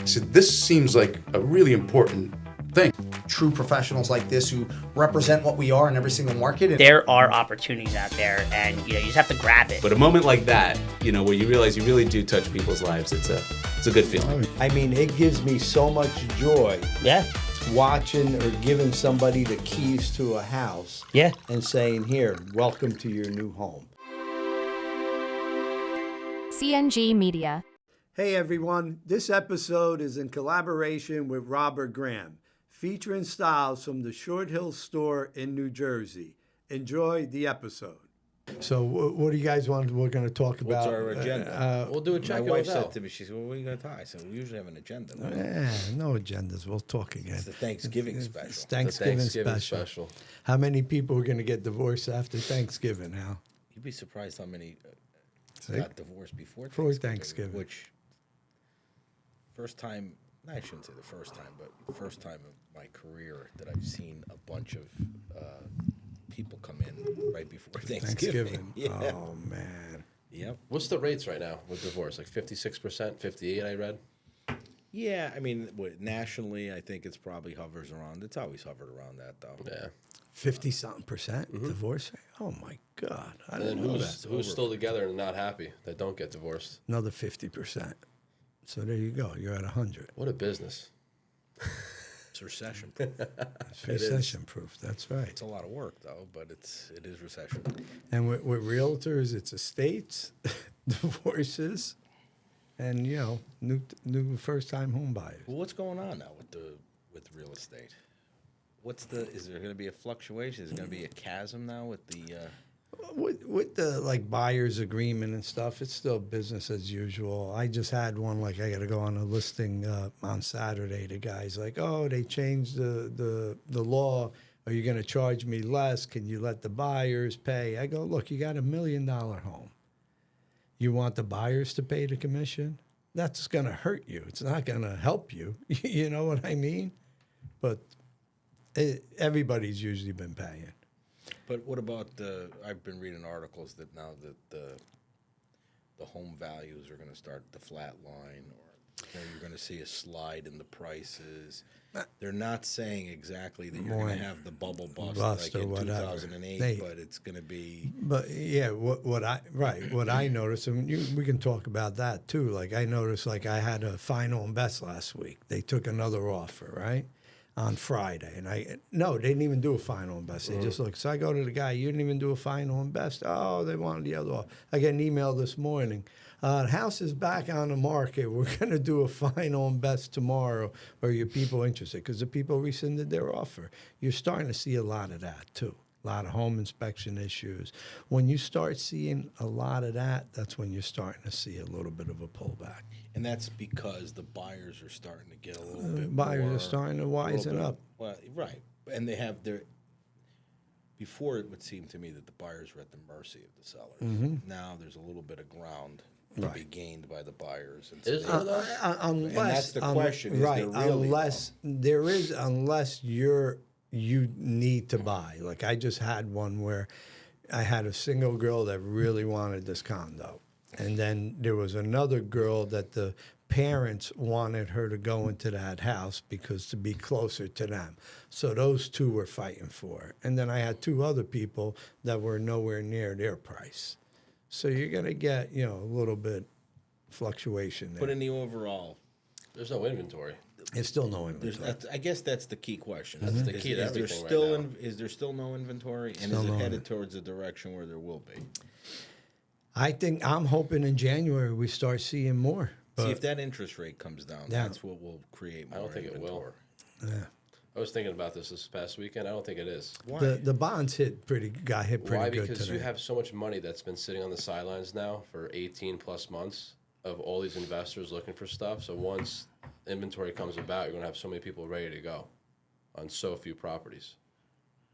I said, this seems like a really important thing. True professionals like this who represent what we are in every single market. There are opportunities out there, and you just have to grab it. But a moment like that, where you realize you really do touch people's lives, it's a good feeling. I mean, it gives me so much joy. Yeah. Watching or giving somebody the keys to a house. Yeah. And saying, here, welcome to your new home. CNG Media. Hey everyone, this episode is in collaboration with Robert Graham, featuring styles from the Short Hill store in New Jersey. Enjoy the episode. So what do you guys want? We're going to talk about. What's our agenda? We'll do a check. My wife said to me, she said, well, what are you going to tie? I said, we usually have an agenda. No agendas. We'll talk again. It's the Thanksgiving special. It's Thanksgiving special. How many people are going to get divorced after Thanksgiving, Al? You'd be surprised how many got divorced before Thanksgiving. Which, first time, I shouldn't say the first time, but the first time of my career that I've seen a bunch of people come in right before Thanksgiving. Yeah. Oh, man. Yep. What's the rates right now with divorce? Like 56%, 58%, I read? Yeah, I mean, nationally, I think it's probably hovers around. It's always hovered around that, though. Yeah. 50-something% divorce? Oh, my God. I didn't know that. Who's still together and not happy that don't get divorced? Another 50%. So there you go. You're at 100. What a business. It's recession-proof. It's recession-proof. That's right. It's a lot of work, though, but it is recession. And with realtors, it's estates, divorces, and new first-time home buyers. Well, what's going on now with real estate? Is there going to be a fluctuation? Is there going to be a chasm now with the? With the buyer's agreement and stuff, it's still business as usual. I just had one I got to go on a listing on Saturday. The guy's like, oh, they changed the law. Are you going to charge me less? Can you let the buyers pay? I go, look, you got $1 million home. You want the buyers to pay the commission? That's going to hurt you. It's not going to help you. You know what I mean? But everybody's usually been paying. But what about I've been reading articles that now that the home values are going to start to flat line, or you're going to see a slide in the prices. They're not saying exactly that you're going to have the bubble bust like in 2008, but it's going to be. But yeah, what I noticed, and we can talk about that too. I noticed, I had a final and best last week. They took another offer, right? On Friday, and they didn't even do a final and best. They just looked. So I go to the guy, you didn't even do a final and best. Oh, they wanted the other offer. I get an email this morning. The house is back on the market. We're going to do a final and best tomorrow. Are your people interested? Because the people rescinded their offer. You're starting to see a lot of that too. A lot of home inspection issues. When you start seeing a lot of that, that's when you're starting to see a little bit of a pullback. And that's because the buyers are starting to get a little bit buyers more, are starting to wisen up. Well, right. And they have before it would seem to me that the buyers were at the mercy of the sellers. Mm-hmm. Now there's a little bit of ground to be gained by the buyers. And so and that's the question. Right. Is there really unless you need to buy. I just had one where I had a single girl that really wanted this condo. And then there was another girl that the parents wanted her to go into that house because to be closer to them. So those two were fighting for it. And then I had two other people that were nowhere near their price. So you're going to get, a little bit fluctuation there. But in the overall, there's no inventory. There's still no inventory. I guess that's the key question. That's the key to everything right now. Is there still no inventory? And is it headed towards a direction where there will be? I'm hoping in January we start seeing more. See, if that interest rate comes down, that's what will create more inventory. I don't think it will. Yeah. I was thinking about this past weekend. I don't think it is. Why? The bonds got hit pretty Why? good Because today. you have so much money that's been sitting on the sidelines now for 18 plus months of all these investors looking for stuff. So once inventory comes about, you're going to have so many people ready to go on so few properties.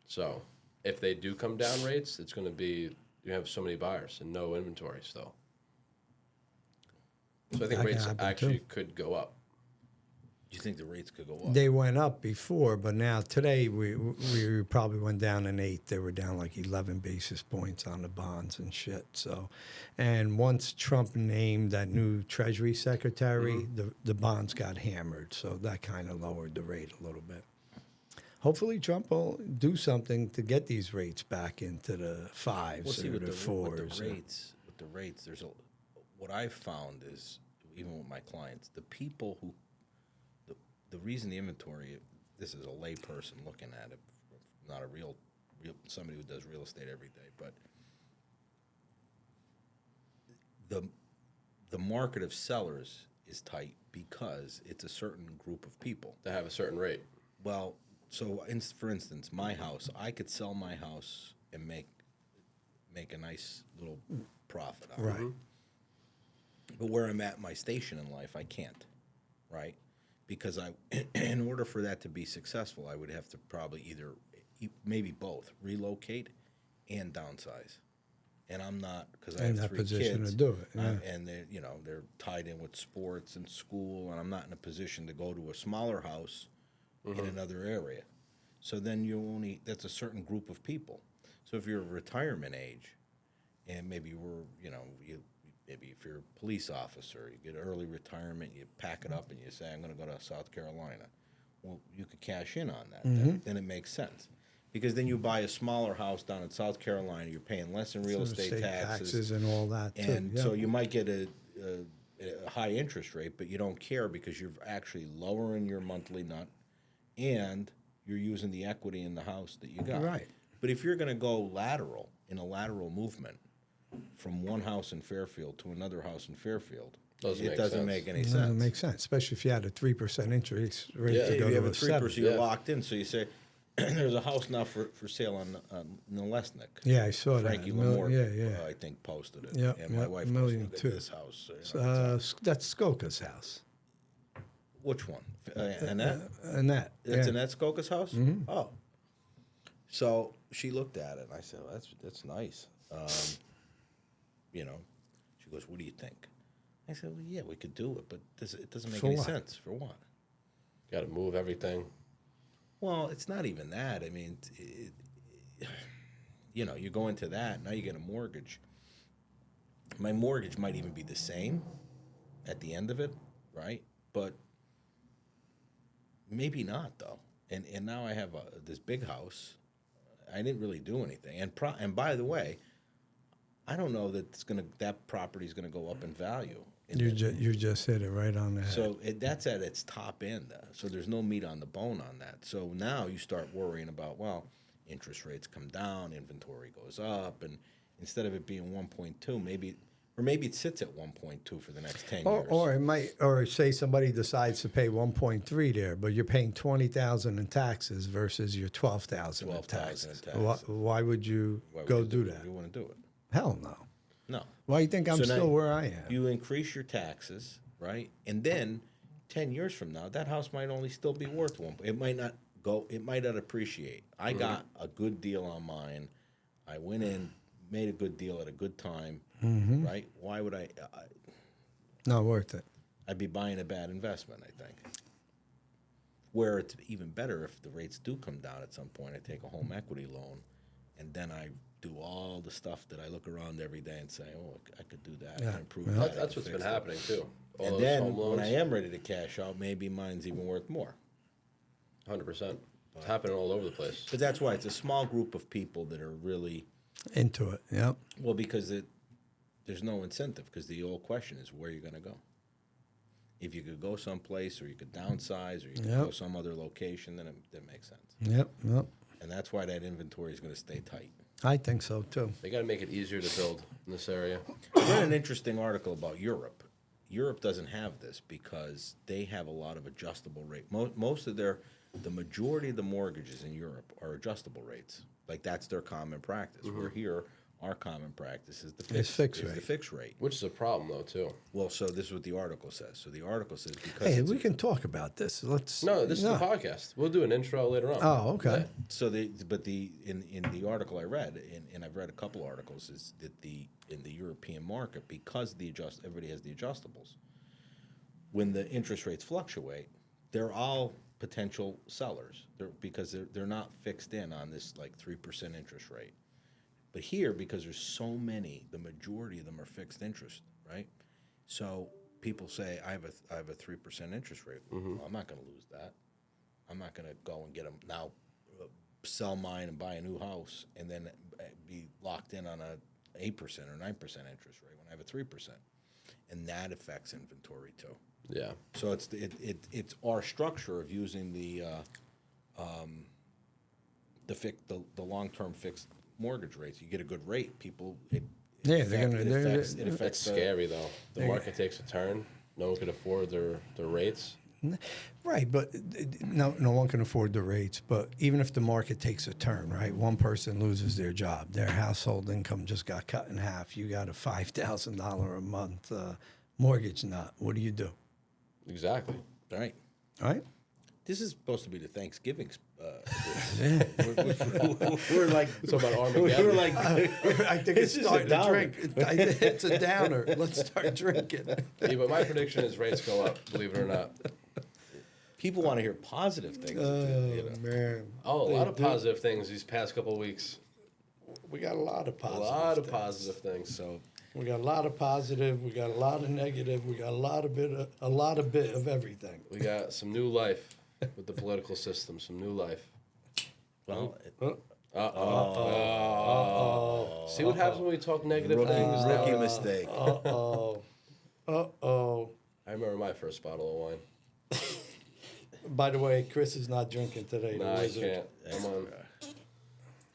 So if they do come down rates, it's going to be you have so many buyers and no inventory still. So I think rates actually could go up. Do you think the rates could go up? They went up before, but now today we probably went down an 8. They were down like 11 basis points on the bonds and shit. So, and once Trump named that new Treasury Secretary, the bonds got hammered. So that kind of lowered the rate a little bit. Hopefully, Trump will do something to get these rates back into the 5s or the 4s. With the rates, there's what I've found is, even with my clients, the people who, the reason the inventory, this is a layperson looking at it, not a real somebody who does real estate every day, but the market of sellers is tight because it's a certain group of people. They have a certain rate. Well, so for instance, my house, I could sell my house and make a nice little profit out of it. Right. But where I'm at in my station in life, I can't, right? Because in order for that to be successful, I would have to probably maybe both, relocate and downsize. And I'm not, because I have In that 3 position kids. to do it, yeah. And they're tied in with sports and school, and I'm not in a position to go to a smaller house in another area. So then that's a certain group of people. So if you're retirement age, and maybe maybe if you're a police officer, you get early retirement, you pack it up and you say, I'm going to go to South Carolina. Well, you could cash in on that. Then it makes sense. Because then you buy a smaller house down in South Carolina, you're paying less in real estate taxes. And all that, too. And yeah. so you might get a high interest rate, but you don't care because you're actually lowering your monthly nut and you're using the equity in the house that you got. Right. But if you're going to go lateral, in a lateral movement, from one house in Fairfield to another house in Fairfield, it doesn't make any sense. It makes sense, especially if you had a 3% interest rate Yeah, to If go you to have a 3%, 7. you're locked in. So you say, there's a house now for sale on Nolesnik. Yeah, I saw Frankie that. Lamore, yeah. I think, posted it. Yeah, and my wife goes, million look at too. this house. You know, That's Skoka's house. which one? Annette? Annette. It's yeah. Annette Skoka's house? Mm-hmm. Oh. So she looked at it, and I said, well, that's nice. She goes, what do you think? I said, well, yeah, we could do it, but it doesn't make For any what? sense. For what? Got to move everything. Well, it's not even that. I mean, you go into that, now you get a mortgage. My mortgage might even be the same at the end of it, right? But maybe not, though. And now I have this big house. I didn't really do anything. And by the way, I don't know that that property's gonna go up in value. You just hit it right on the head. So that's at its top end. So there's no meat on the bone on that. So now you start worrying about, well, interest rates come down, inventory goes up, and instead of it being 1.2, maybe it sits at 1.2 for the next 10 years. Or it might, or say somebody decides to pay 1.3 there, but you're paying $20,000 in taxes versus your $12,000 in taxes. Why would you go do that? You want to do it? Hell no. No. Why do you think I'm So now still where I am? You increase your taxes, right? And then 10 years from now, that house might only still be worth one. It might not appreciate. I got a good deal on mine. I went in, made a good deal at a good time, right? Why would I? Not worth it. I'd be buying a bad investment, I think. Where it's even better if the rates do come down at some point, I take a home equity loan, and then I do all the stuff that I look around every day and say, oh, I could do that, I can improve that. That's what's been happening too. All And those then home when loans, I am ready to cash out, maybe mine's even worth more. 100%. It's happening all over the place. But that's why it's a small group of people that are really, Into it, yep. well, because there's no incentive, because the old question is where you're going to go. If you could go someplace, or you could downsize, or you could go some other location, then it makes sense. Yep. And that's why that inventory is going to stay tight. I think so too. They got to make it easier to build in this area. I read an interesting article about Europe. Europe doesn't have this because they have a lot of adjustable rate. Most of the majority of the mortgages in Europe are adjustable rates. Like that's their common practice. We're here, our common practice is the fixed rate. Which is a problem though too. Well, so this is what the article says. So the article says because Hey, we can talk about this. Let's. No, this is the podcast. We'll do an intro later on. Oh, okay. So in the article I read, and I've read a couple articles, is that in the European market, because everybody has the adjustables, when the interest rates fluctuate, they're all potential sellers because they're not fixed in on this like 3% interest rate. But here, because there's so many, the majority of them are fixed interest, right? So people say, I have a 3% interest rate. Well, I'm not going to lose that. I'm not going to go and get them now, sell mine and buy a new house, and then be locked in on a 8% or 9% interest rate when I have a 3%, and that affects inventory too. Yeah. So it's our structure of using the long-term fixed mortgage rates. You get a good rate, people. It affects That's scary though. The market takes a turn. No one can afford their rates. Right, but no one can afford the rates. But even if the market takes a turn, right, one person loses their job, their household income just got cut in half. You got a $5,000 a month mortgage knot. What do you do? Exactly. Right. Right? This is supposed to be the Thanksgiving. Yeah. We're like So about Armageddon. we're like I think it's This is a starting to downer. drink. It's a downer. Let's start drinking. Yeah, but my prediction is rates go up. Believe it or not. people want to hear positive things. Man. Oh, a lot of positive things these past couple of weeks. We got a lot of A positive. lot of things. positive things. So We got a lot of positive. We got a lot of negative. We got a lot of bit of everything. We got some new life with the political system. Some new life. well, See what happens when we talk negative things? rookie now? mistake. Uh-oh. I remember my first bottle of wine. By the way, Chris is not drinking today. the Nah, I wizard. can't. Come on.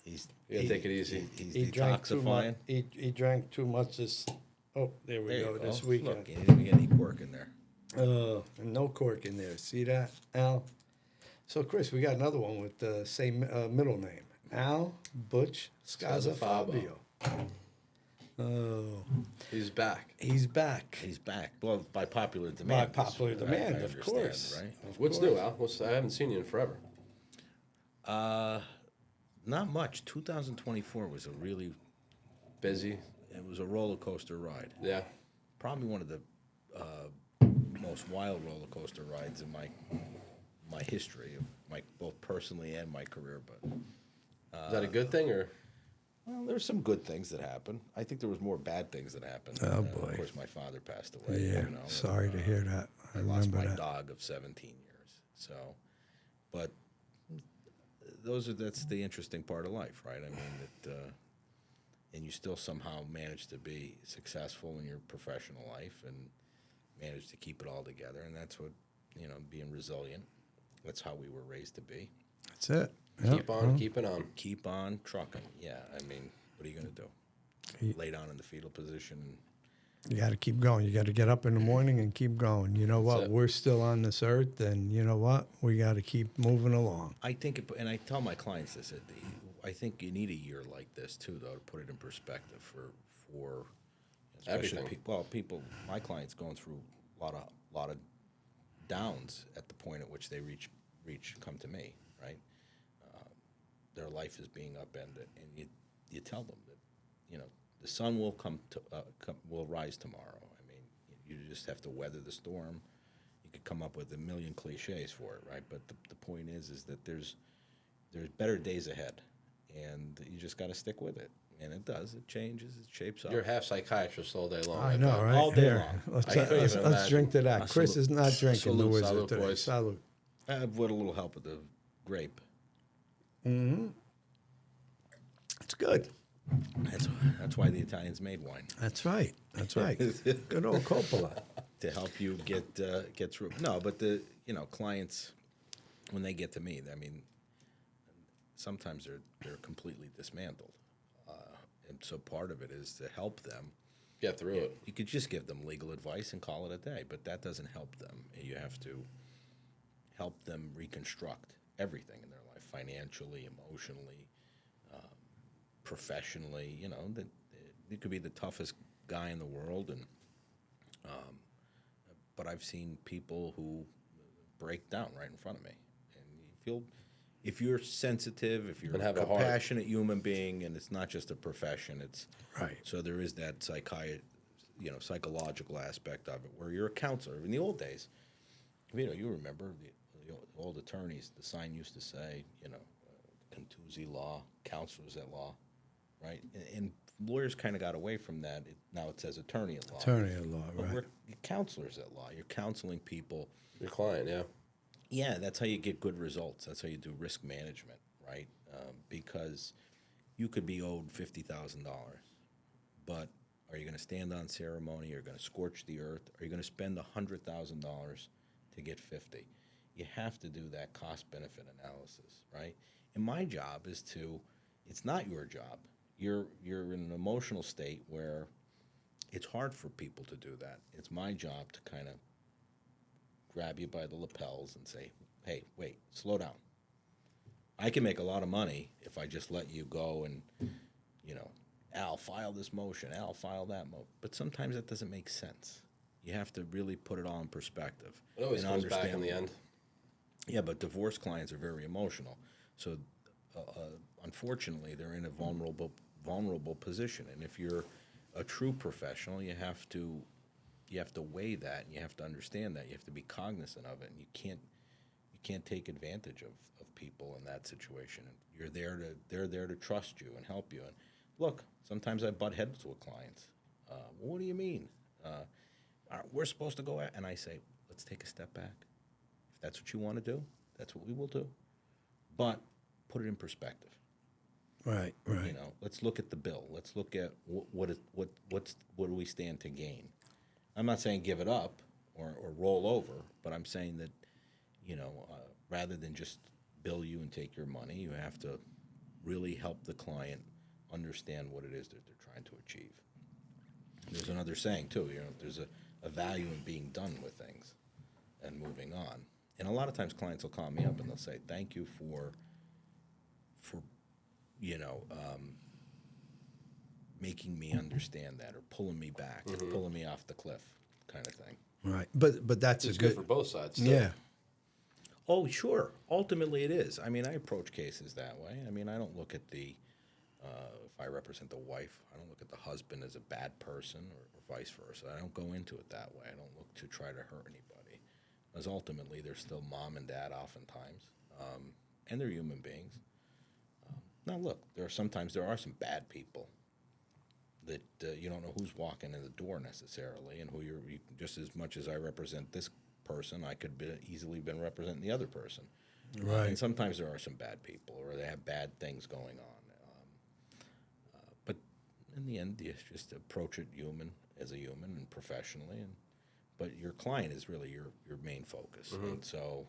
He's You gotta take it easy. he's He drank too much. detoxifying. He drank too much this. Oh, there we There you go. go. This weekend. Look, you didn't even get any cork in there. And no cork in there. See that, Al? So, Chris, we got another one with the same middle name. Al Butch Scazafabio. Oh, He's back. he's back. He's back. Well, by popular demand. By popular demand, I of understand, course. Right? What's new, Al? I haven't seen you in forever. Not much. 2024 was a really, Busy. it was a roller coaster ride. Yeah. Probably one of the most wild roller coaster rides in my history, of both personally and my career. But Is that a good thing or? well, there were some good things that happened. I think there was more bad things that happened. Oh, boy. Of course, my father passed away. Yeah, sorry to hear that. I lost remember my that. dog of 17 years. So, but that's the interesting part of life, right? I mean, and you still somehow manage to be successful in your professional life and manage to keep it all together. And that's what, being resilient. That's how we were raised to be. That's it. Keep on keeping on. Keep on trucking. Yeah, I mean, what are you going to do? Lay down in the fetal position. You got to keep going. You got to get up in the morning and keep going. You know what? it. We're still on this earth, and you know what? We got to keep moving along. I think, and I tell my clients this, I think you need a year like this too, though, to put it in perspective for especially Everything. people. My clients going through a lot of downs at the point at which they come to me, right? Their life is being upended, and you tell them that, the sun will will rise tomorrow. I mean, you just have to weather the storm. You could come up with a million cliches for it, right? But the point is that there's better days ahead, and you just got to stick with it. And it does. It changes. It shapes up. You're half psychiatrist all day long. I know, bet. right? All day Here, long. Let's, I couldn't let's, even let's drink to that. imagine. Chris is not drinking the Salute, wizard salute, today. boys. Salute. With a little help with the grape. It's good. That's why the Italians made wine, That's right. That's right. Good old Coppola. to help you get through. No, but the clients, when they get to me, I mean, sometimes they're completely dismantled, and so part of it is to help them. Get through it. You could just give them legal advice and call it a day, but that doesn't help them. You have to help them reconstruct everything in their life, financially, emotionally, professionally. That you could be the toughest guy in the world, but I've seen people who break down right in front of me, and you feel. If you're sensitive, if you're And a have a heart. compassionate human being, and it's not just a profession, it's Right. so there is that psychological aspect of it, where you're a counselor. In the old days, you remember the old attorneys, the sign used to say, Contusi law, counselors at law, right? And lawyers kind of got away from that. Now it says attorney at law. Attorney at law, But right. we're counselors at law. You're counseling people. Your client, yeah. Yeah, that's how you get good results. That's how you do risk management, right? Because you could be owed $50,000, but are you going to stand on ceremony? Are you going to scorch the earth? Are you going to spend $100,000 to get 50? You have to do that cost-benefit analysis, right? And my job is it's not your job. You're in an emotional state where it's hard for people to do that. It's my job to kind of grab you by the lapels and say, hey, wait, slow down. I can make a lot of money if I just let you go and, Al, file this motion, Al, file that motion. But sometimes that doesn't make sense. You have to really put it all in perspective. It always and comes back in the end. Yeah, but divorce clients are very emotional. So, unfortunately, they're in a vulnerable position. And if you're a true professional, you have to weigh that, and you have to understand that. You have to be cognizant of it, and you can't take advantage of people in that situation. And they're there to trust you and help you. And look, sometimes I butt heads with clients. Well, what do you mean? We're supposed to go out, and I say, let's take a step back. If that's what you want to do, that's what we will do. But put it in perspective. Right. Let's look at the bill. Let's look at what do we stand to gain. I'm not saying give it up or roll over, but I'm saying that, rather than just bill you and take your money, you have to really help the client understand what it is that they're trying to achieve. There's another saying, too, there's a value in being done with things and moving on. And a lot of times clients will call me up and they'll say, thank you for making me understand that, or pulling me back, or pulling me off the cliff, kind of thing. Right. But that's It's a good for both sides. Still. Yeah. Oh, sure. Ultimately, it is. I mean, I approach cases that way. I mean, I don't look at if I represent the wife, I don't look at the husband as a bad person or vice versa. I don't go into it that way. I don't look to try to hurt anybody. Because ultimately, they're still mom and dad oftentimes, and they're human beings. Now, look, there are some bad people that you don't know who's walking in the door necessarily, and you just as much as I represent this person, I could easily been representing the other person. Right. And sometimes there are some bad people, or they have bad things going on. But in the end, you just approach it as a human and professionally. But your client is really your main focus. And so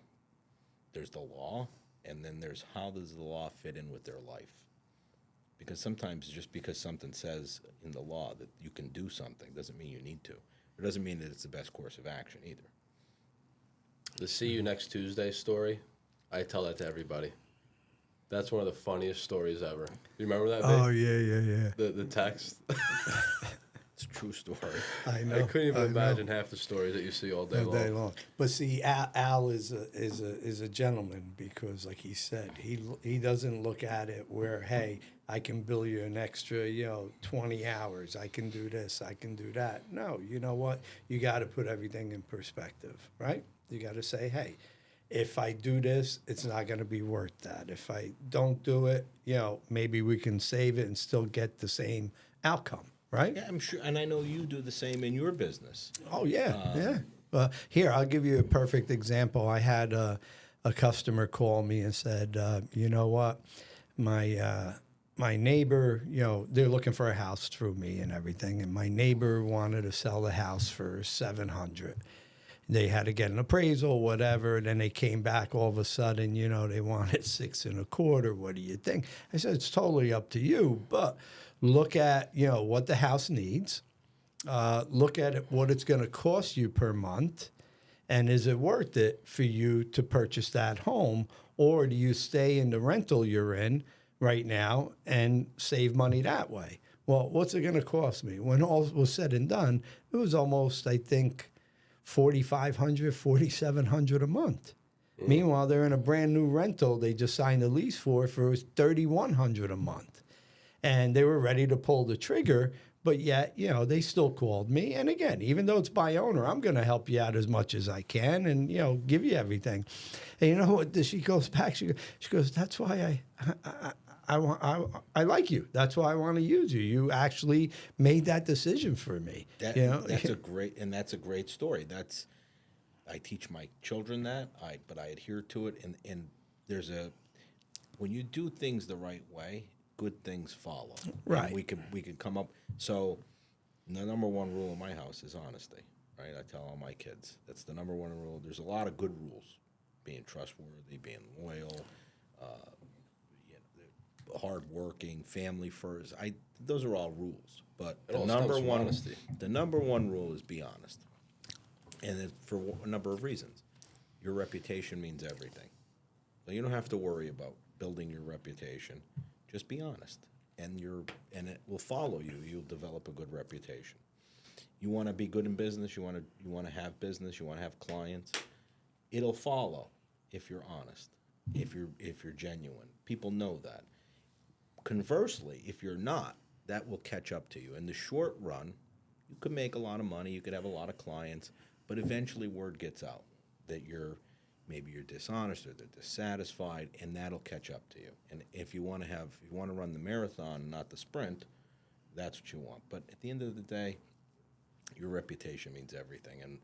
there's the law, and then there's how does the law fit in with their life. Because sometimes just because something says in the law that you can do something doesn't mean you need to. It doesn't mean that it's the best course of action either. The see you next Tuesday story, I tell that to everybody. That's one of the funniest stories ever. You remember that? Oh, Vic? yeah. The text. It's a true story. I know. I couldn't even I know. imagine half the stories that you see all day All long. day long. But see, Al is a gentleman because, like he said, he doesn't look at it where, hey, I can bill you an extra, 20 hours. I can do this. I can do that. No, you know what? You got to put everything in perspective, right? You got to say, hey, if I do this, it's not going to be worth that. If I don't do it, maybe we can save it and still get the same outcome, right? Yeah, I'm sure, and I know you do the same in your business. Oh, yeah. Here, I'll give you a perfect example. I had a customer call me and said, you know what, my neighbor, they're looking for a house through me and everything, and my neighbor wanted to sell the house for $700. They had to get an appraisal, whatever. Then they came back all of a sudden, they wanted $625. What do you think? I said, it's totally up to you, but look at, what the house needs. Look at what it's going to cost you per month. And is it worth it for you to purchase that home? Or do you stay in the rental you're in right now and save money that way? Well, what's it going to cost me? When all was said and done, it was almost, I think, $4,500, $4,700 a month. Meanwhile, they're in a brand new rental they just signed a lease for $3,100 a month. And they were ready to pull the trigger, But yet, you know, they still called me. And again, even though it's by owner, I'm going to help you out as much as I can and, you know, give you everything. And you know what? She goes back. She goes, that's why I like you. That's why I want to use you. You actually made that decision for me. You know? That's a great story. I teach my children that, but I adhere to it. And when you do things the right way, good things follow. Right. And we can come up. So the number one rule in my house is honesty. Right. I tell all my kids that's the number one rule. There's a lot of good rules, being trustworthy, being loyal, hardworking, family first. Those are all rules. But It all stems from honesty. the number one rule is be honest, and for a number of reasons. Your reputation means everything. So you don't have to worry about building your reputation. Just be honest, and it will follow you. You'll develop a good reputation. You want to be good in business. You want to have business. You want to have clients. It'll follow if you're honest, if you're genuine. People know that. Conversely, if you're not, that will catch up to you. In the short run, you could make a lot of money. You could have a lot of clients, but eventually word gets out that maybe you're dishonest or they're dissatisfied, and that'll catch up to you. And if you want to run the marathon, not the sprint, that's what you want. But at the end of the day, your reputation means everything. And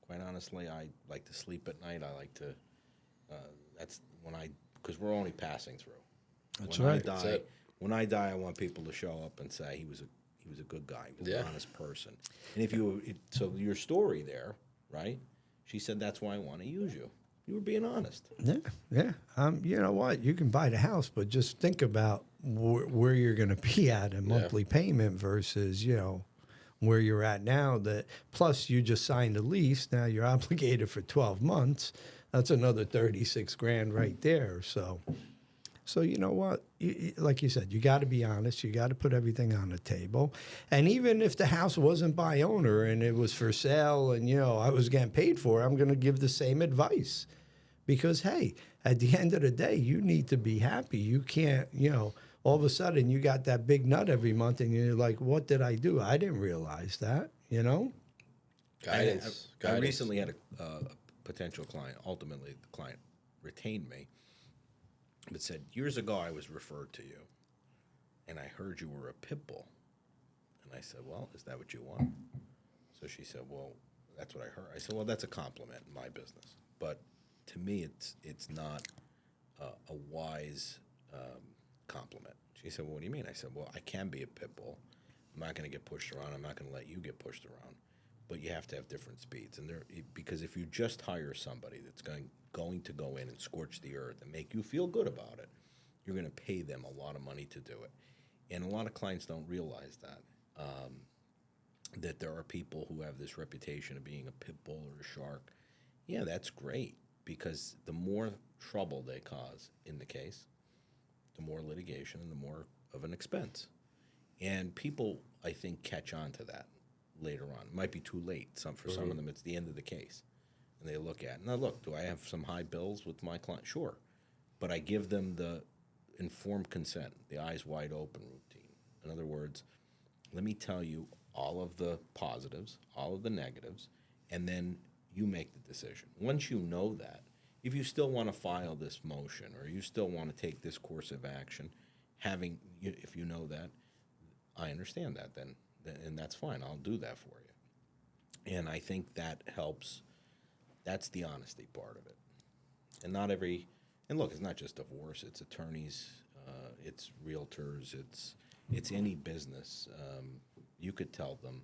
quite honestly, I like to sleep at night. I like to. Because we're only passing through. That's when right. When I die, I want people to show up and say he was a good guy, he was Yeah. an honest person. And so your story there, right? She said that's why I want to use you. You were being honest. Yeah. You know what? You can buy the house, but just think about where you're going to be at in monthly payment versus, you know, where you're at now. That plus you just signed a lease. Now you're obligated for 12 months. That's another 36 grand right there. So you know what? Like you said, you got to be honest. You got to put everything on the table. And even if the house wasn't by owner and it was for sale and, you know, I was getting paid for it, I'm going to give the same advice. Because, hey, at the end of the day, you need to be happy. You can't, you know, all of a sudden you got that big nut every month and you're like, what did I do? I didn't realize that, you know? Guidance. I recently had a potential client. Ultimately, the client retained me. But said, years ago, I was referred to you, and I heard you were a pit bull. And I said, well, is that what you want? So she said, well, that's what I heard. I said, well, that's a compliment in my business. But to me, it's not a wise compliment. She said, well, what do you mean? I said, well, I can be a pit bull. I'm not going to get pushed around. I'm not going to let you get pushed around. But you have to have different speeds. And because if you just hire somebody that's going to go in and scorch the earth and make you feel good about it, you're going to pay them a lot of money to do it. And a lot of clients don't realize that there are people who have this reputation of being a pit bull or a shark. Yeah, that's great, because the more trouble they cause in the case, the more litigation and the more of an expense. And people, I think, catch on to that later on. It might be too late. For some of them, it's the end of the case. And they look at, now look, do I have some high bills with my client? Sure. But I give them the informed consent, the eyes wide open routine. In other words, let me tell you all of the positives, all of the negatives, and then you make the decision. Once you know that, if you still want to file this motion or you still want to take this course of action, if you know that, I understand that then, and that's fine. I'll do that for you. And I think that helps. That's the honesty part of it. And look, it's not just divorce, it's attorneys, it's realtors, it's any business. You could tell them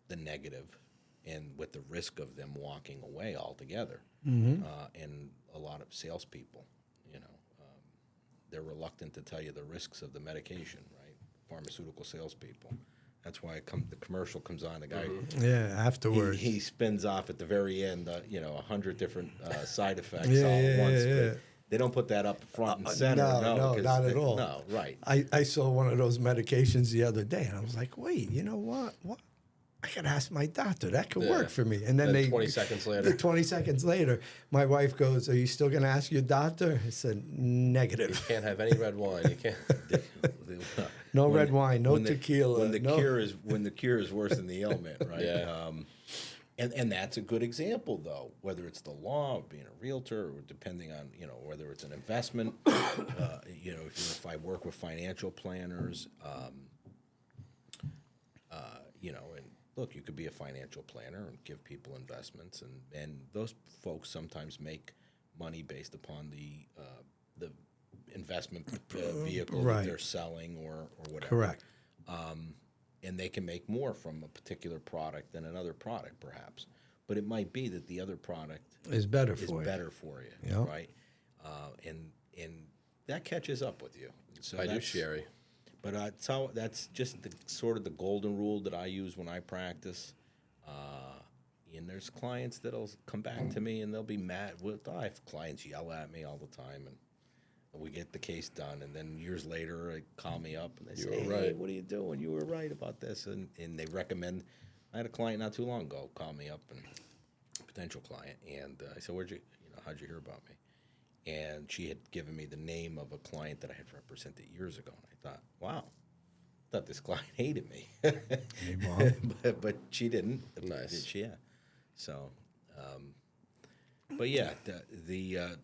the negative and with the risk of them walking away altogether. And a lot of salespeople, they're reluctant to tell you the risks of the medication, right? Pharmaceutical salespeople. That's why the commercial comes on. The guy, Afterwards, he spins off at the very end. 100 different side effects Yeah, all at yeah, once. yeah. But they don't put that up front and center. No, 'cause not at all. No, right. I saw one of those medications the other day, and I was like, wait, you know what? I could ask my doctor. That could work for me. And then 20 seconds later. 20 seconds later, my wife goes, are you still going to ask your doctor? I said, You negative. can't have any red wine. You can't. No red wine, no when the- tequila. When the no. cure is worse than the ailment, right? Yeah. And that's a good example, though. Whether it's the law of being a realtor, or depending on whether it's an investment. If I work with financial planners, and look, you could be a financial planner and give people investments, and those folks sometimes make money based upon the investment vehicle that Right. they're selling or whatever. Correct. And they can make more from a particular product than another product, perhaps. But it might be that the other product Is better is for you. better for you, Yep. right? And that catches up with you. So I do, that's- Sherry. But that's just sort of the golden rule that I use when I practice. And there's clients that'll come back to me and they'll be mad. I have clients yell at me all the time, and we get the case done. And then years later, they call me up and they say, were "Hey, right. what are you doing? You were right about this." And they recommend. I had a client not too long ago call me up, and a potential client, and I said, how'd you hear about me? And she had given me the name of a client that I had represented years ago. And I thought, wow, I thought this client hated me. but she didn't. Nice. Did she? Yeah. So, but yeah, the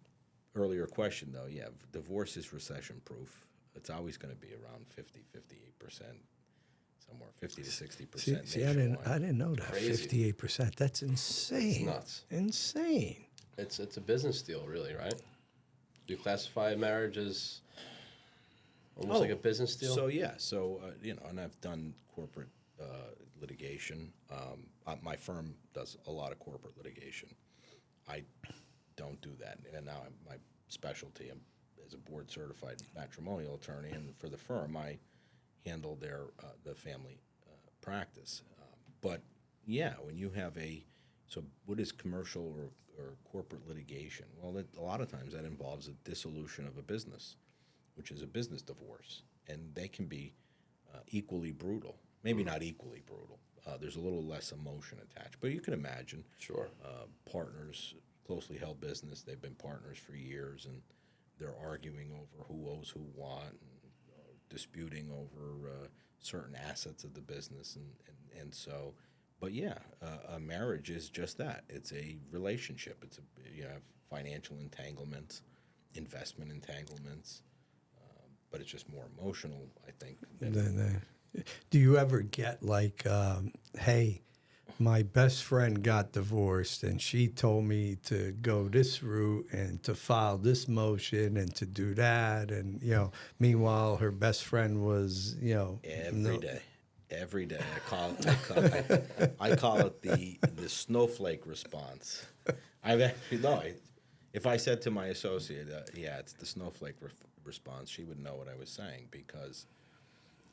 earlier question, though, yeah, divorce is recession-proof. It's always going to be around 58%, somewhere 50 to 60%. See, I didn't know that. Crazy. 58%. That's insane. It's nuts. Insane. It's a business deal, really, right? Do you classify marriage as almost like a business deal? So yeah, and I've done corporate litigation. My firm does a lot of corporate litigation. I don't do that, and now my specialty. I'm as a board certified matrimonial attorney, and for the firm, I handle the family practice. But yeah, when you have what is commercial or corporate litigation? Well, a lot of times that involves a dissolution of a business, which is a business divorce, and they can be equally brutal. Maybe not equally brutal. There's a little less emotion attached, but you can imagine. Sure. Partners, closely held business. They've been partners for years, and they're arguing over who owes who what, and disputing over certain assets of the business, and so. But yeah, a marriage is just that. It's a relationship. You have financial entanglements, investment entanglements, but it's just more emotional, I think. Do you ever get like, hey, my best friend got divorced and she told me to go this route and to file this motion and to do that, and meanwhile her best friend was Every day, I call it the snowflake response. If I said to my associate, it's the snowflake response, she would know what I was saying, because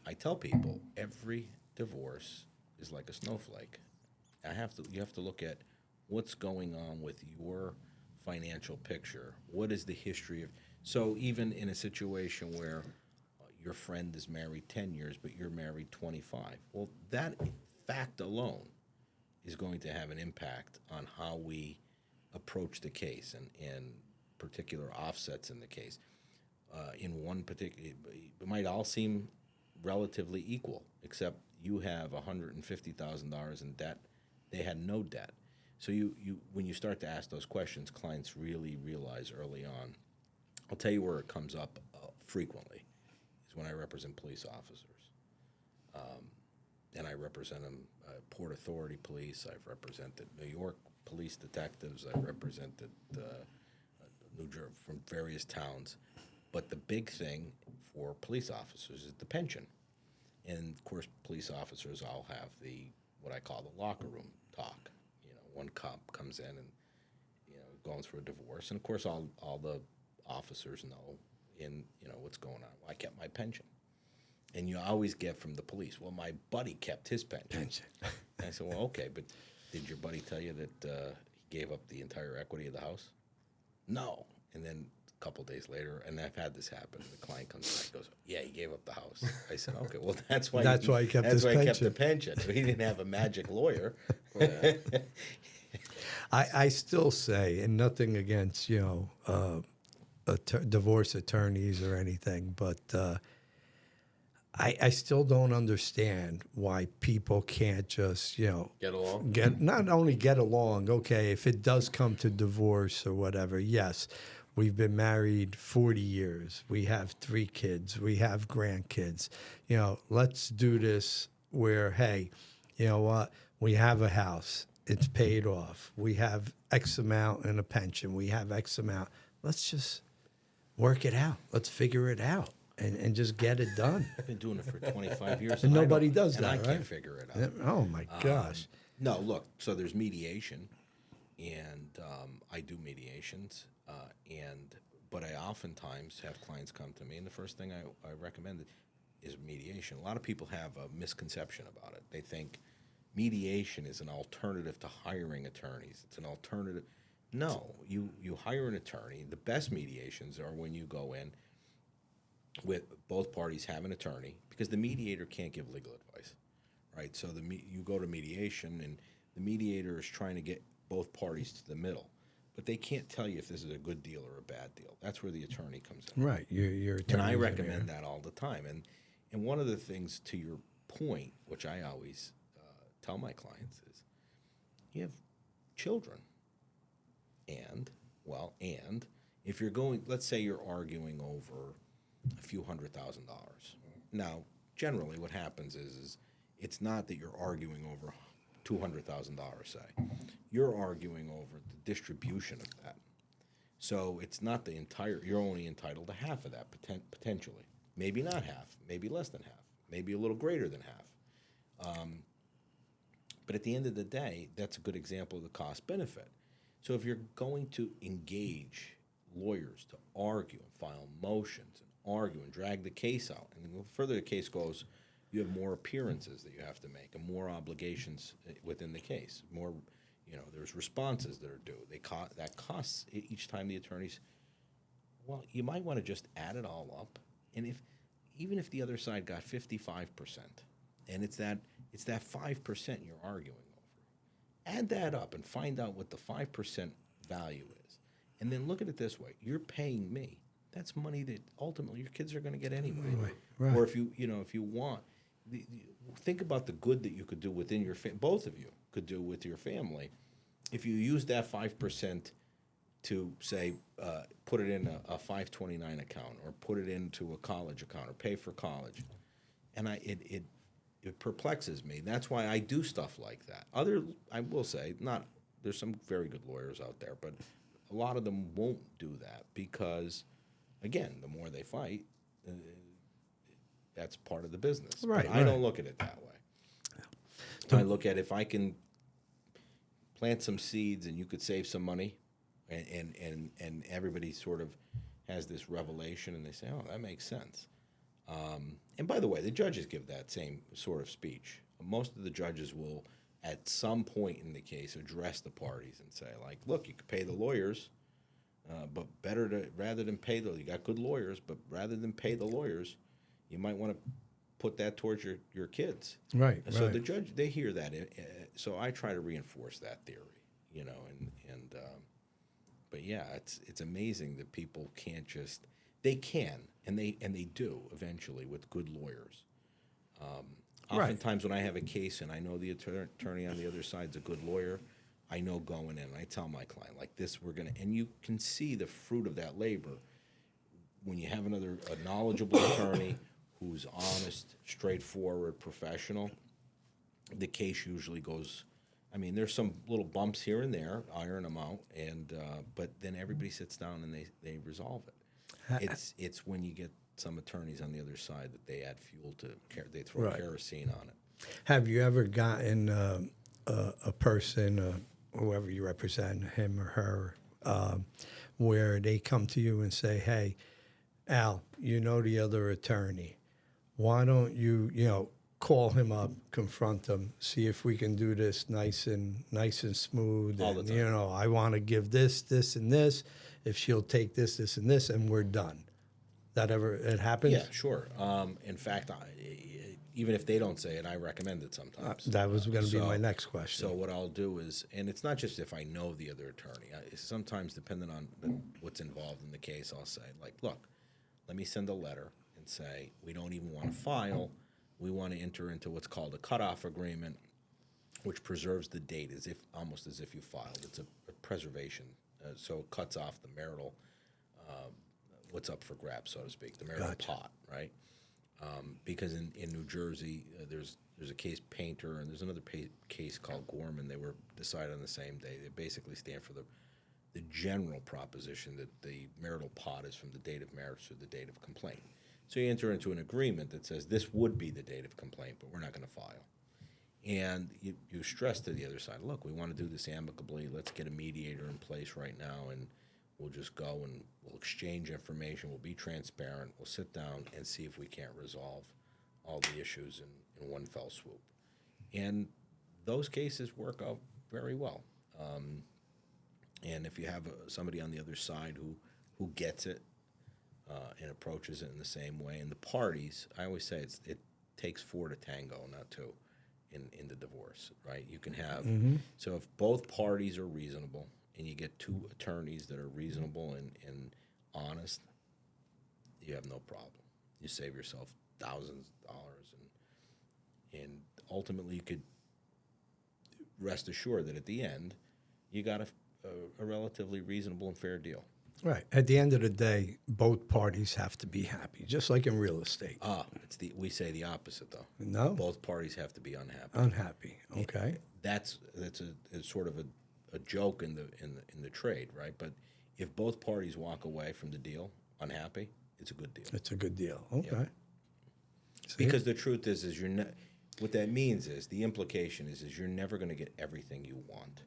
I tell people every divorce is like a snowflake. You have to look at what's going on with your financial picture. What is the history of? So even in a situation where your friend is married 10 years, but you're married 25. Well, that fact alone is going to have an impact on how we approach the case and particular offsets in the case. In one particular, it might all seem relatively equal, except you have $150,000 in debt. They had no debt. So when you start to ask those questions, clients really realize early on. I'll tell you where it comes up frequently. When I represent police officers. And I represent them, Port Authority Police, I've represented New York police detectives, I've represented New Jersey from various towns. But the big thing for police officers is the pension. And of course, police officers all have what I call the locker room talk. One cop comes in and, going through a divorce. And of course, all the officers know what's going on. Well, I kept my pension. And you always get from the police, well, my buddy kept his pension. And I said, well, okay, but did your buddy tell you that he gave up the entire equity of the house? No. And then a couple days later, and I've had this happen, the client comes back and goes, yeah, he gave up the house. I said, okay, well, that's why he kept his he kept pension. the pension. So he didn't have a magic lawyer. I still say, and nothing against divorce attorneys or anything, but I still don't understand why people can't just, Get along. not only get along, okay, if it does come to divorce or whatever, yes, we've been married 40 years. We have 3 kids. We have grandkids. Let's do this where, hey, you know what? We have a house. It's paid off. We have X amount in a pension. We have X amount. Let's just work it out. Let's figure it out. And just get it done. I've been doing it for 25 years. And I nobody don't- does and that, I right? can't figure it out. Oh, my gosh. No, look, so there's mediation, and I do mediations, but I oftentimes have clients come to me, and the first thing I recommend is mediation. A lot of people have a misconception about it. They think mediation is an alternative to hiring attorneys. It's an alternative. No, you hire an attorney. The best mediations are when you go in with both parties have an attorney, because the mediator can't give legal advice, right? So you go to mediation, and the mediator is trying to get both parties to the middle, but they can't tell you if this is a good deal or a bad deal. That's where the attorney comes in. Right. Your And attorney's I in recommend there. that all the time. And one of the things, to your point, which I always tell my clients, is you have children. And if you're going, let's say you're arguing over a few $100,000. Now, generally what happens is it's not that you're arguing over $200,000, say. You're arguing over the distribution of that. So it's not the entire, you're only entitled to half of that potentially. Maybe not half, maybe less than half, maybe a little greater than half. But at the end of the day, that's a good example of the cost benefit. So if you're going to engage lawyers to argue and file motions and argue and drag the case out, and the further the case goes, you have more appearances that you have to make and more obligations within the case. More, there's responses that are due. That costs each time the attorneys. Well, you might want to just add it all up, and even if the other side got 55%, and it's that 5% you're arguing over, add that up and find out what the 5% value is, and then look at it this way: you're paying me. That's money that ultimately your kids are going to get anyway. Right. Or if you want, think about the good that you could do within your both of you could do with your family, if you use that 5% to say put it in a 529 account, or put it into a college account, or pay for college, and it perplexes me. That's why I do stuff like that. I will say, there's some very good lawyers out there, but a lot of them won't do that because, again, the more they fight, that's part of the business. Right, But I don't look at it that way. I look at, if I can plant some seeds and you could save some money, and everybody sort of has this revelation and they say, oh, that makes sense. And by the way, the judges give that same sort of speech. Most of the judges will, at some point in the case, address the parties and say, like, look, you could pay the lawyers, but rather than pay you got good lawyers, but rather than pay the lawyers, you might want to put that towards your kids. Right. So right. the judge, they hear that. So I try to reinforce that theory, but yeah, it's amazing that people can't just, they can, and they do eventually with good lawyers. Oftentimes when I have a case and I know the attorney on the other side's a good lawyer, I know going in, and I tell my client, like, this, and you can see the fruit of that labor when you have a knowledgeable attorney who's honest, straightforward, professional. The case usually goes, there's some little bumps here and there, iron them out, but then everybody sits down and they resolve it. It's when you get some attorneys on the other side that they add fuel to, they throw Right. kerosene on it. Have you ever gotten a person, whoever you represent, him or her, where they come to you and say, hey, Al, the other attorney, why don't you, call him up, confront him, see if we can do this nice and smooth. All the and, time. I want to give this, and this. If she'll take this, and this, and we're done. It happens? Yeah, sure. In fact, even if they don't say it, I recommend it sometimes. That was going to be So- my next question. So what I'll do is, and it's not just if I know the other attorney. Sometimes, depending on what's involved in the case, I'll say, like, look, let me send a letter and say, we don't even want to file. We want to enter into what's called a cutoff agreement, which preserves the date almost as if you filed. It's a preservation, so it cuts off the marital, what's up for grabs, so to speak, the marital pot, right? Because in New Jersey, there's a case Painter, and there's another case called Gorman. They were decided on the same day. They basically stand for the general proposition that the marital pot is from the date of marriage to the date of complaint. So you enter into an agreement that says this would be the date of complaint, but we're not going to file. And you stress to the other side, look, we want to do this amicably. Let's get a mediator in place right now, and we'll just go and we'll exchange information. We'll be transparent. We'll sit down and see if we can't resolve all the issues in one fell swoop. And those cases work out very well. And if you have somebody on the other side who gets it and approaches it in the same way, and the parties, I always say it takes 4 to tango, not 2, in the divorce, right? You can have, so if both parties are reasonable and you get 2 attorneys that are reasonable and honest, you have no problem. You save yourself thousands of dollars, and ultimately you could rest assured that at the end you got a relatively reasonable and fair deal. Right. At the end of the day, both parties have to be happy, just like in real estate. We say the opposite though. No? Both parties have to be unhappy. Unhappy. Okay. That's a sort of a joke in the trade, right? But if both parties walk away from the deal unhappy, it's a good deal. It's a good deal. Okay. See? Because the truth is you're not. What that means is the implication is you're never going to get everything you want.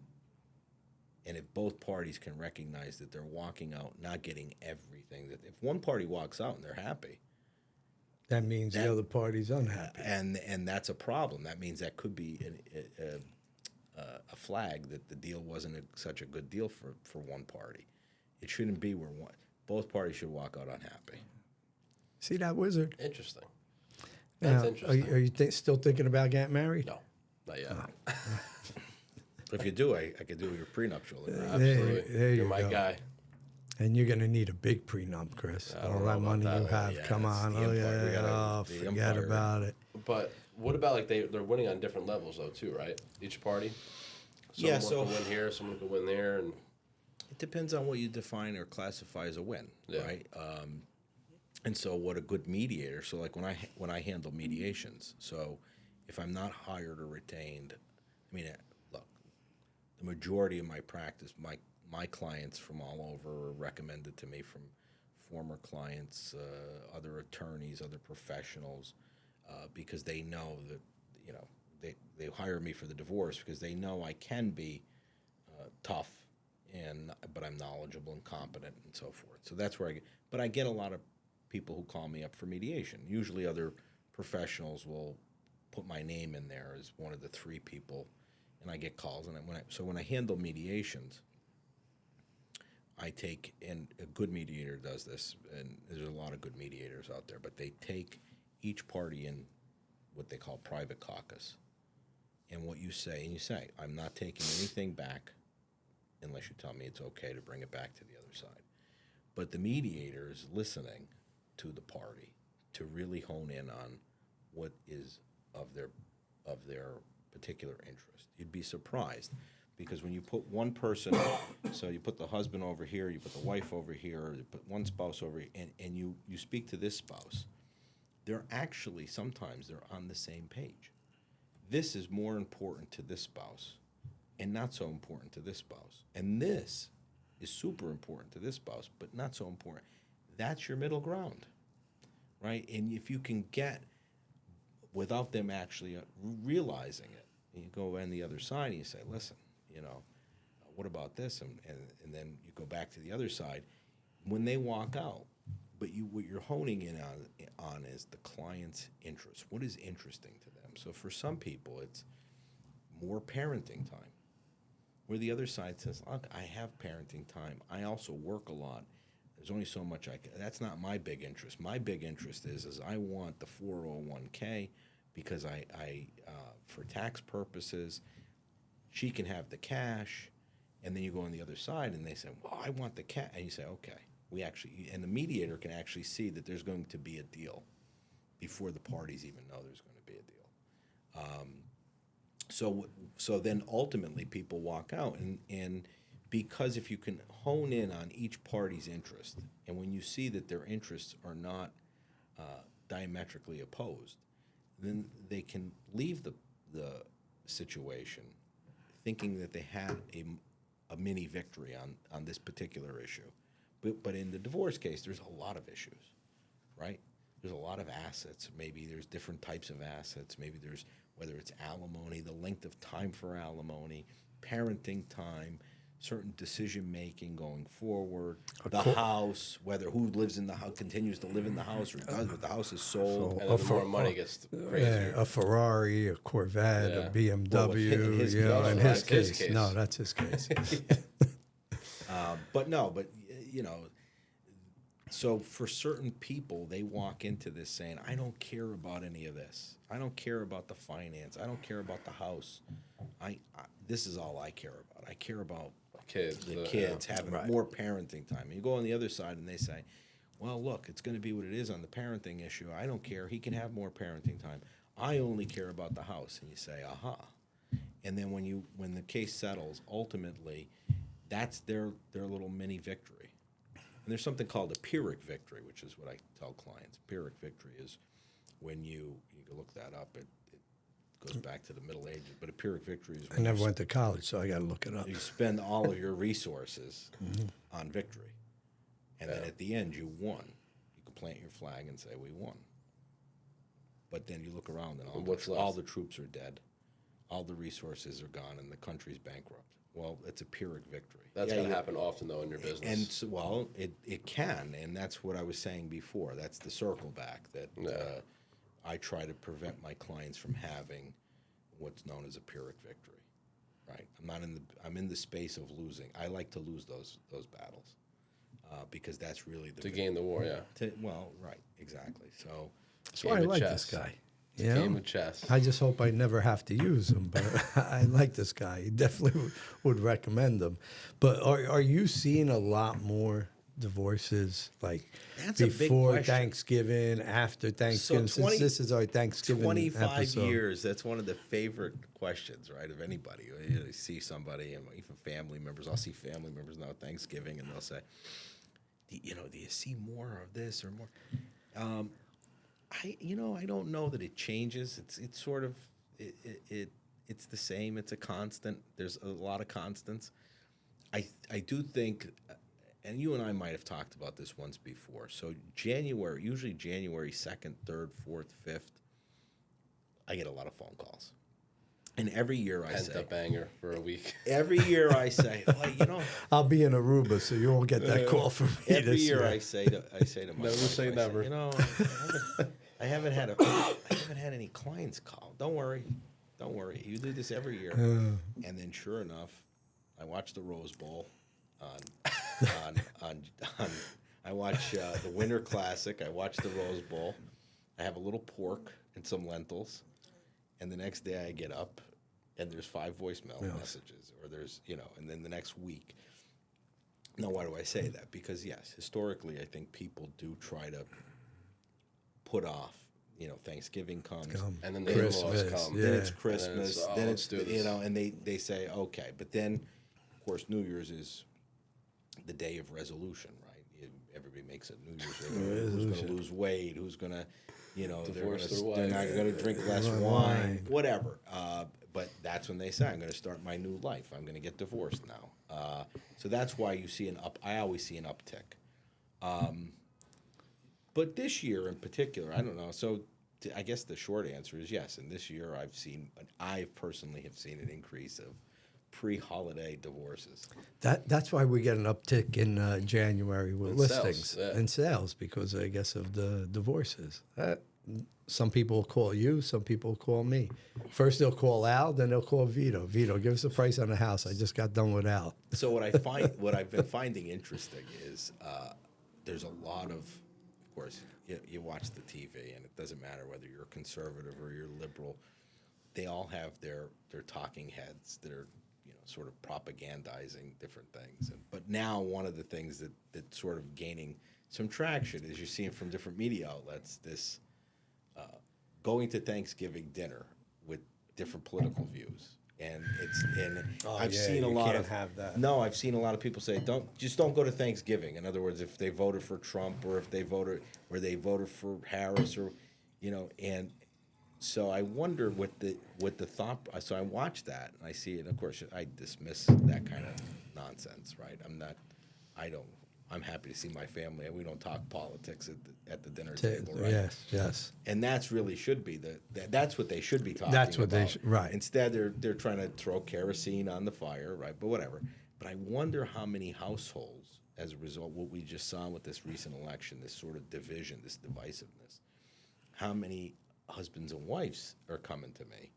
And if both parties can recognize that they're walking out not getting everything, that if one party walks out and they're happy, that means the other party's unhappy. And that's a problem. That means that could be a flag that the deal wasn't such a good deal for one party. It shouldn't be where both parties should walk out unhappy. See that wizard? Interesting. Now, That's interesting. Are you still thinking about getting married? No, not yet. If you do, I could do your prenuptial agreement. Absolutely. there You're you my go. guy. And you're going to need a big prenup, Chris. I don't All know that about money that. you have, Yeah, come it's on. the Oh, empire. We yeah. gotta- the Forget empire. about it. But what about like they're winning on different levels though too, right? Each party. Yeah, Someone can win here, someone can win there, and It depends on what you define or classify as a win, Yeah. right? And so, what a good mediator. So, like when I handle mediations, so if I'm not hired or retained, I mean, look, the majority of my practice, my clients from all over are recommended to me from former clients, other attorneys, other professionals, because they know that they hire me for the divorce because they know I can be tough, but I'm knowledgeable and competent and so forth. So that's where I get a lot of people who call me up for mediation. Usually other professionals will put my name in there as one of the 3 people, and I get calls. And when I handle mediations, and a good mediator does this, and there's a lot of good mediators out there, but they take each party in what they call private caucus. And what you say, I'm not taking anything back unless you tell me it's okay to bring it back to the other side. But the mediator is listening to the party to really hone in on what is of their particular interest. You'd be surprised because when you put one person, so you put the husband over here, you put the wife over here, you put one spouse over here, and you speak to this spouse, sometimes they're on the same page. This is more important to this spouse and not so important to this spouse. And this is super important to this spouse, but not so important. That's your middle ground, right? And if you can get, without them actually realizing it, and you go on the other side and you say, listen, what about this? And then you go back to the other side. When they walk out, but what you're honing in on is the client's interest. What is interesting to them? So for some people, it's more parenting time, where the other side says, look, I have parenting time. I also work a lot. There's only so much I can. That's not my big interest. My big interest is I want the 401k because I for tax purposes, she can have the cash. And then you go on the other side and they say, well, I want the cash. And you say, okay, And the mediator can actually see that there's going to be a deal before the parties even know there's going to be a deal. So then ultimately people walk out, and because if you can hone in on each party's interest, and when you see that their interests are not diametrically opposed, then they can leave the situation thinking that they had a mini victory on this particular issue. But in the divorce case, there's a lot of issues, right? There's a lot of assets. Maybe there's different types of assets. Maybe there's, whether it's alimony, the length of time for alimony, parenting time, certain decision making going forward, the house, whether who lives in the house continues to live in the house or does, but the house is sold. And then the more money gets crazier. a Ferrari, a Corvette, Yeah. a BMW. in his you know, case. in No, his that's his case. case. No, that's his case. But you know, so for certain people, they walk into this saying, I don't care about any of this. I don't care about the finance. I don't care about the house. This is all I care about. I care about Kids, the kids having Right. more parenting time. And you go on the other side and they say, well, look, it's going to be what it is on the parenting issue. I don't care. He can have more parenting time. I only care about the house. And you say, aha. And then when the case settles, ultimately, that's their little mini victory. And there's something called a Pyrrhic victory, which is what I tell clients. Pyrrhic victory is when you can look that up. It goes back to the Middle Ages, but a Pyrrhic victory is I when never went to college, so I got to look it up. you spend all of your resources on victory. And then at the end, you won. You can plant your flag and say, we won. But then you look around and all the troops are dead. All the resources are gone and the country's bankrupt. Well, it's a Pyrrhic victory. That's going to happen often, though, in your business. And so, well, it can, and that's what I was saying before. That's the circle back that I try to prevent my clients from having what's known as a Pyrrhic victory. Right? I'm in the space of losing. I like to lose those battles because that's really the to gain the war, yeah. Right, exactly. So That's why I Game of like chess. this guy. It's a You know? game of chess. I just hope I never have to use him, but I like this guy. He definitely would recommend him. But are you seeing a lot more divorces like That's a big before question. Thanksgiving, after Thanksgiving? Since this is our Thanksgiving 25 episode. years, that's one of the favorite questions, right, of anybody. You see somebody, and even family members, I'll see family members now at Thanksgiving, and they'll say, do you see more of this or more? I don't know that it changes. It's sort of, it's the same. It's a constant. There's a lot of constants. I do think, and you and I might have talked about this once before. So usually January 2nd, 3rd, 4th, 5th, I get a lot of phone calls. And every year I say, Pent up banger for a week. every year I say, I'll be in Aruba, so you won't get that call from me every this year I say to my Never wife, say I never. I haven't had any clients call. Don't worry. You do this every year. And then sure enough, I watch the Rose Bowl I watch the Winter Classic. I watch the Rose Bowl. I have a little pork and some lentils. And the next day I get up and there's 5 voicemail messages, or there's, and then the next week. Now, why do I say that? Because, yes, historically, I think people do try to put off, Thanksgiving comes. And then the Christmas, in-laws come. yeah. Then it's Christmas. Then let's it's, do this. and they say, okay. But then, of course, New Year's is the day of resolution, right? Everybody makes a New Year's resolution. Who's going to lose weight? Who's going to, Divorce their they're wife. not going to drink less wine, whatever. But that's when they say, I'm going to start my new life. I'm going to get divorced now. So that's why you see I always see an uptick. But this year in particular, I don't know. So I guess the short answer is yes. And this year I personally have seen an increase of pre-holiday divorces. That's why we get an uptick in January with In listings sales, yeah. and sales, because I guess of the divorces. Some people will call you, some people will call me. First they'll call Al, then they'll call Vito. Vito, give us a price on the house. I just got done with Al. So what I've been finding interesting is there's a lot of course, you watch the TV, and it doesn't matter whether you're conservative or you're liberal. They all have their talking heads that are sort of propagandizing different things. But now one of the things that's sort of gaining some traction is you're seeing from different media outlets this going to Thanksgiving dinner with different political views. And I've seen a lot of have that. No, I've seen a lot of people say don't go to Thanksgiving. In other words, if they voted for Trump or if they voted for Harris or and so I wonder what the thought. So I watch that and I see it. And of course, I dismiss that kind of nonsense. Right? I'm happy to see my family, and we don't talk politics at the dinner table, right? Yes. And that's really should be that's what they should be talking That's what about. right. Instead, they're trying to throw kerosene on the fire, right? But whatever. But I wonder how many households, as a result, what we just saw with this recent election, this sort of division, this divisiveness, how many husbands and wives are coming to me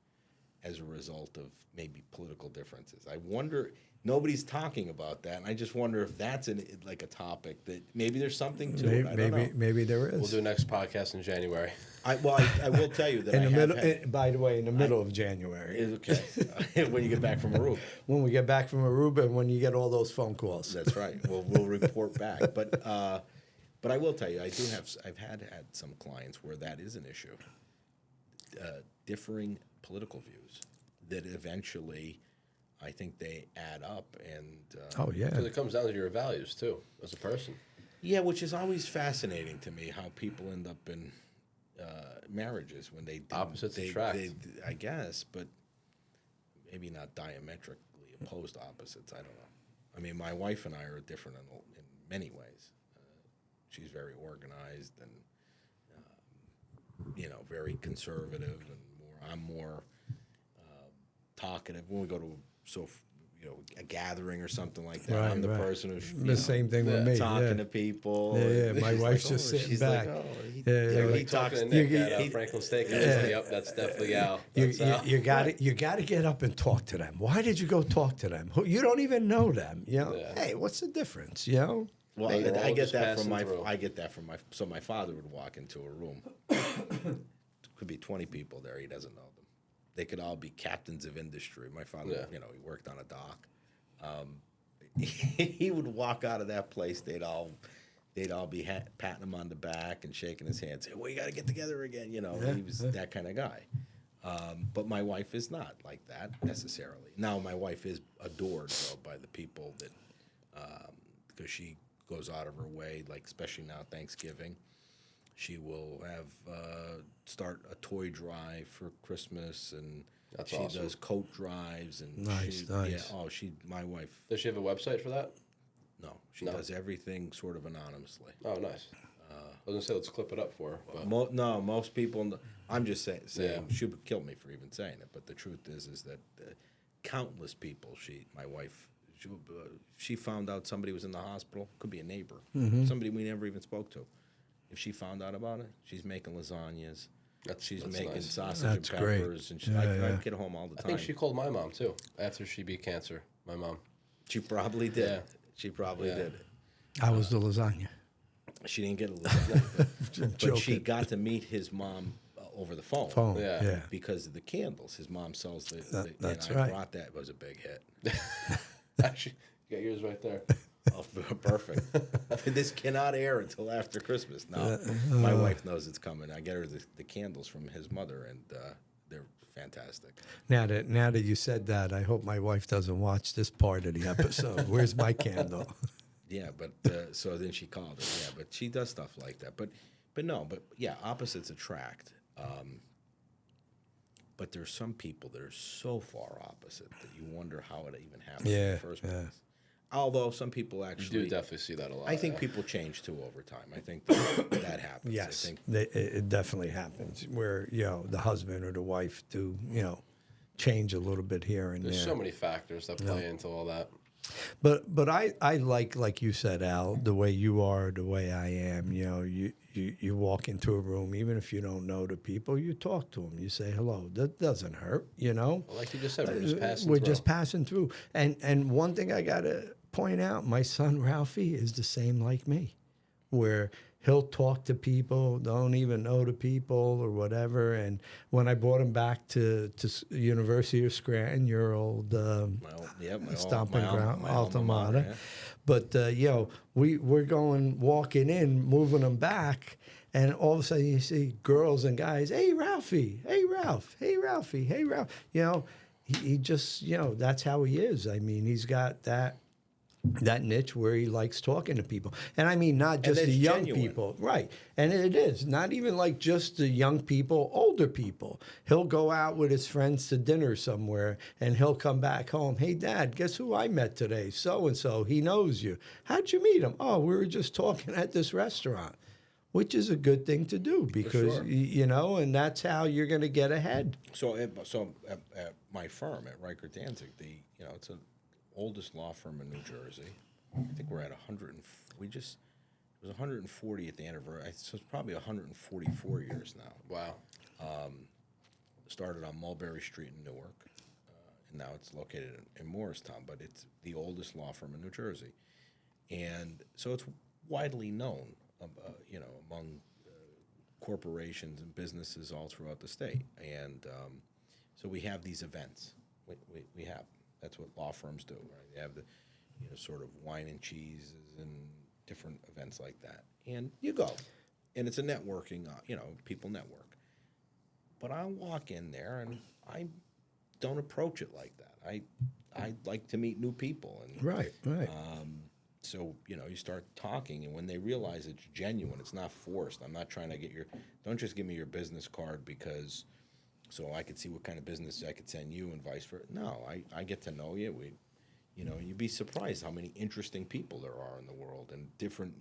as a result of maybe political differences. I wonder. Nobody's talking about that, and I just wonder if that's like a topic that maybe there's something to it. I don't know. Maybe there is. We'll do a next podcast in January. I will tell you that in I the have middle. had, By the way, in the middle of January, okay, when you get back from Aruba. when we get back from Aruba, and when you get all those phone calls. That's right. We'll report back. But I will tell you, I've had some clients where that is an issue. Differing political views that eventually, I think they add up and. Oh yeah. Because it comes down to your values too, as a person. Yeah, which is always fascinating to me, how people end up in marriages when they Opposites attract. I guess, but maybe not diametrically opposed opposites. I don't know. I mean, my wife and I are different in many ways. She's very organized and very conservative, and I'm more talkative. When we go to a gathering or something like that, Right, I'm the right. person who's The same thing with me. talking to people. Yeah. and My she's wife's like, just sitting she's back. Like, Yeah, he talks. Talking to Nick you- at Franklin Steakhouse. Yep, that's definitely Al. That's Al. You got to get up and talk to them. Why did you go talk to them? You don't even know them. Yeah. Hey, what's the difference? Well, We're all I get just that from passing through. So my father would walk into a room. Could be 20 people there. He doesn't know them. They could all be captains of industry. My father, he worked on a dock. He would walk out of that place. They'd all be patting him on the back and shaking his hand, saying, "Well, you got to get together again." He was that kind of guy. But my wife is not like that necessarily. Now, my wife is adored though by the people that because she goes out of her way, like especially now Thanksgiving. She will have start a toy drive for Christmas, and That's she awesome. does coat drives. And Nice. Yeah, my wife. Does she have a website for that? No, she No. does everything sort of anonymously. Oh, nice. I was gonna say let's clip it up for her. But Most people. I'm just saying Yeah. she would kill me for even saying it. But the truth is that countless people. My wife. She found out somebody was in the hospital. Could be a neighbor, somebody we never even spoke to. If she found out about it, she's making lasagnas. She's that's making nice. sausage That's and great. peppers, and Yeah. I get home all the I time. think she called my mom too after she beat cancer. My mom. She probably did. Yeah. She probably Yeah. did. How was the lasagna? She didn't get a lasagna, but she Joking. got to meet his mom over the phone. Yeah. Because of the candles. His mom sells the that's and right. I brought that. It was a big hit. Actually, you got yours right there. Oh, perfect. This cannot air until after Christmas. No, my wife knows it's coming. I get her the candles from his mother, and they're fantastic. Now that you said that, I hope my wife doesn't watch this part of the episode. Where's my candle? Yeah, but so then she called her. Yeah, but she does stuff like that. But yeah, opposites attract. But there's some people that are so far opposite that you wonder how it even happened in the first place. Although some people You actually do definitely see that a lot. I think people change too over time. I think that happens. Yes, I think it definitely happens where the husband or the wife do change a little bit here and There's there. so many factors that play into all that. But I like you said, Al, the way you are, the way I am. You walk into a room, even if you don't know the people, you talk to them. You say hello. That doesn't hurt, Well, like you just said, we're just passing We're through. just passing through. And one thing I gotta point out, my son Ralphie is the same like me, where he'll talk to people, don't even know the people or whatever. And when I brought him back to University of Scranton, your old my stomping ground, my alma alma mater, mater. yeah. But we're walking in, moving them back, and all of a sudden you see girls and guys. Hey Ralphie, hey Ralph, hey Ralphie, hey Ralph. He just that's how he is. I mean, he's got that niche where he likes talking to people. And I mean, not just the it's young genuine. people. Right. And it is. Not even like just the young people, older people. He'll go out with his friends to dinner somewhere and he'll come back home. Hey, Dad, guess who I met today? So-and-so. He knows you. How'd you meet him? Oh, we were just talking at this restaurant, which is a good thing to do because, sure. And that's how you're going to get ahead. So at my firm at Riker Danzig, it's the oldest law firm in New Jersey. I think we're at 100. It was 140th anniversary. So it's probably 144 years now. Wow. Started on Mulberry Street in Newark, and now it's located in Morristown. But it's the oldest law firm in New Jersey, and so it's widely known, among corporations and businesses all throughout the state. And so we have these events. We have. That's what law firms do, right? They have the, sort of wine and cheeses and different events like that. And you go, and it's a networking, people network. But I walk in there and I don't approach it like that. I like to meet new people. And Right. so, you start talking, and when they realize it's genuine, it's not forced. I'm not trying to don't just give me your business card so I could see what kind of business I could send you and vice versa. No, I get to know you. You'd be surprised how many interesting people there are in the world, and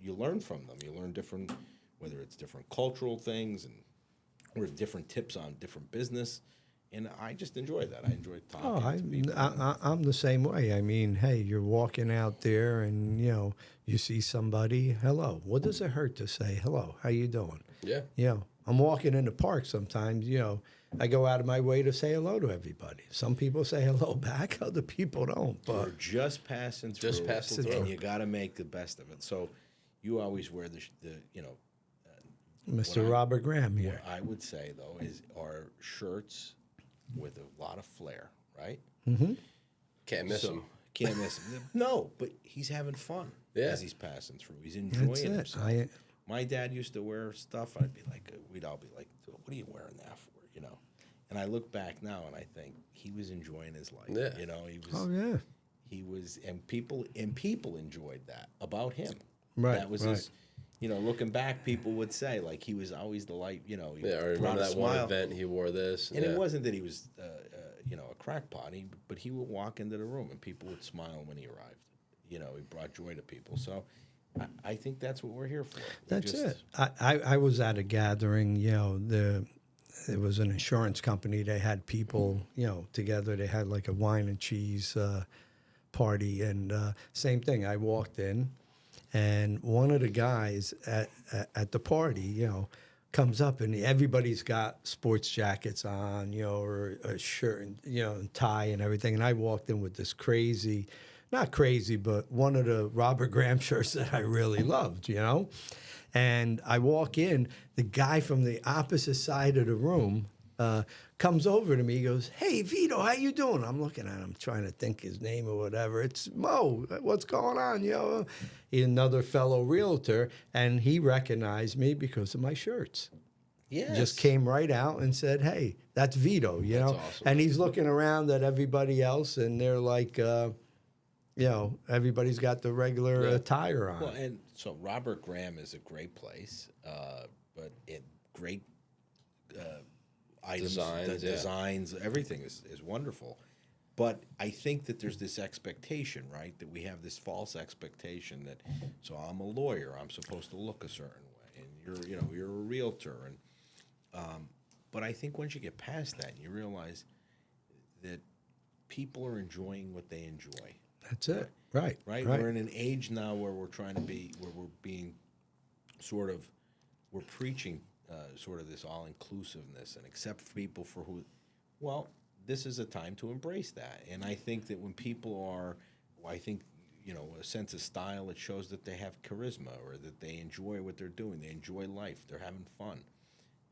you learn from them. You learn different, whether it's different cultural things or different tips on different business. And I just enjoy that. I enjoy talking to people. I'm the same way. I mean, hey, you're walking out there and, you see somebody, hello. What does it hurt to say, hello, how you doing? Yeah. I'm walking in the park sometimes, I go out of my way to say hello to everybody. Some people say hello back, other people don't. But We're just passing through. And you got to make the best of it. So you always wear the Mr. Robert Graham here. What I would say, though, are shirts with a lot of flair, right? Mm-hmm. Can't miss him. Can't miss him. No, but he's having fun as he's passing through. He's enjoying himself. My dad used to wear stuff. We'd all be like, what are you wearing that for? And I look back now and I think he was enjoying his life. Yeah. He was. Oh yeah. He was, and people enjoyed that about him. Right. That was his. Looking back, people would say he was always the light. He I remember that one event he wore this, and it wasn't that he was, a crackpot. But he would walk into the room and people would smile when he arrived. He brought joy to people. So. I think that's what we're here for. That's it. I was at a gathering, it was an insurance company. They had people, together. They had like a wine and cheese party. And same thing. I walked in, and one of the guys at the party, comes up, and everybody's got sports jackets on, or a shirt, and tie and everything. And I walked in with this crazy... Not crazy, but one of the Robert Graham shirts that I really loved, And I walk in, the guy from the opposite side of the room comes over to me. He goes, "Hey, Vito, how you doing?" I'm looking at him, trying to think his name or whatever. It's Mo. What's going on, He's another fellow realtor, and he recognized me because of my shirts. Yes. Just came right out and said, "Hey, that's Vito," That's awesome. And he's looking around at everybody else, and they're like... everybody's got the regular attire on. Well, and so Robert Graham is a great place, but great items, designs, everything is wonderful. But I think that there's this expectation, right? That we have this false expectation that, so I'm a lawyer, I'm supposed to look a certain way, and you're a realtor, and but I think once you get past that, you realize that people are enjoying what they enjoy. That's it. Right. We're in an age now where we're preaching sort of this all-inclusiveness and accept people for who, this is a time to embrace that. And I think that when people are, I think, a sense of style. It shows that they have charisma or that they enjoy what they're doing. They enjoy life. They're having fun.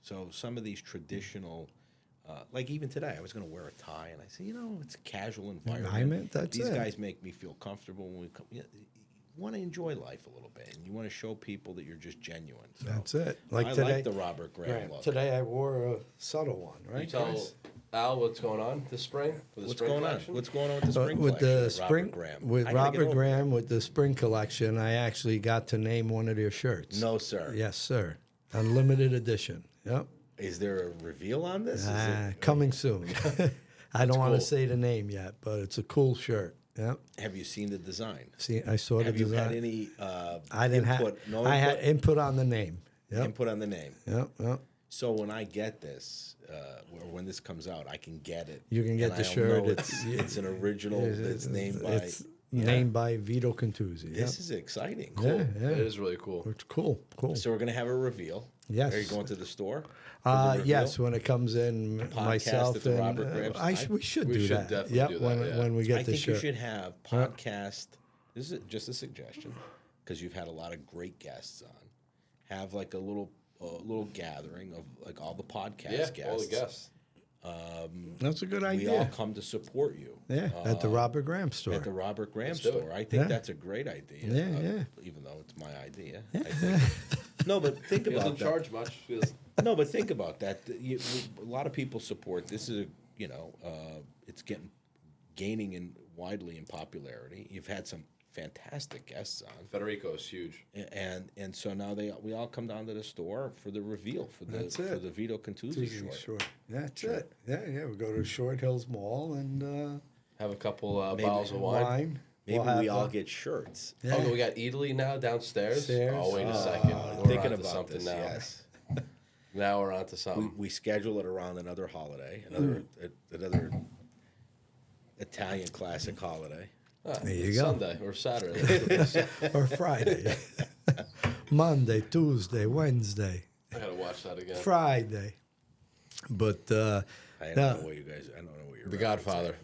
So some of these traditional, like even today, I was going to wear a tie, and I said, it's a casual environment. That's These it. guys make me feel comfortable when we come. You want to enjoy life a little bit, and you want to show people that you're just genuine. So That's it. I today, like the Robert Graham look. Today I wore a subtle one, right? You tell Chris? Al what's going on this spring? With the What's spring going on? collection? What's going on with the spring with collection? the with spring Robert Graham. with I gotta get Robert over Graham with the spring collection, I actually got to name one of their shirts. it. No, sir. Yes, sir. Unlimited edition. Yep. Is there a reveal on this? Is it, Coming soon. I don't want cool. to say the name yet, but it's a cool shirt. Yep. have you seen the design? See, I saw the Have you design. had any I didn't input? have. No I input? had input on the name. Yep. Input on the name. Yep. Yep. So when I get this, or when this comes out, I can get it. You can get and the I'll shirt. know it's an original that's named by. It's named by Vito Cantuzzi. Yep. This is exciting. Yeah, Cool. yeah. It is really cool. It's cool. Cool. So we're gonna have a reveal. Yes. Are you going to the store? for the reveal? Yes, when it comes in, myself at the and Robert Graham we should We do should that. definitely Yep, do that, yeah. when we get I the think shirt. you should have podcast. This is just a suggestion because you've had a lot of great guests on. Have like a little gathering of like all the podcast Yeah, guests. all the guests. That's a good We idea. all come to support you. Yeah, at the Robert Graham store. At the Robert Graham do it. store. I think Yeah. that's a great idea. Yeah, yeah. Even though it's my idea. I think. No, but think He about doesn't that. charge much. He doesn't- No, but think about that. A lot of people support. This is it's gaining widely in popularity. You've had some fantastic guests on, Federico is huge. and so now we all come down to the store for the reveal for the That's it. for the Vito Cantuzzi short. Sure. That's it. Yeah. We go to Short Hills Mall and Have a couple bottles of wine. Maybe We'll have we all the- get shirts. Yeah. Oh, we got Italy now downstairs. Upstairs. Oh, wait a second. We're Thinking onto about something this, now. yes. Now we're onto something. We schedule it around another holiday, another Italian classic holiday. There you go. Sunday or Saturday. Or Friday. Monday, Tuesday, Wednesday, I gotta watch that again. Friday. But I don't now- know what you guys. I don't know what you're. The Godfather.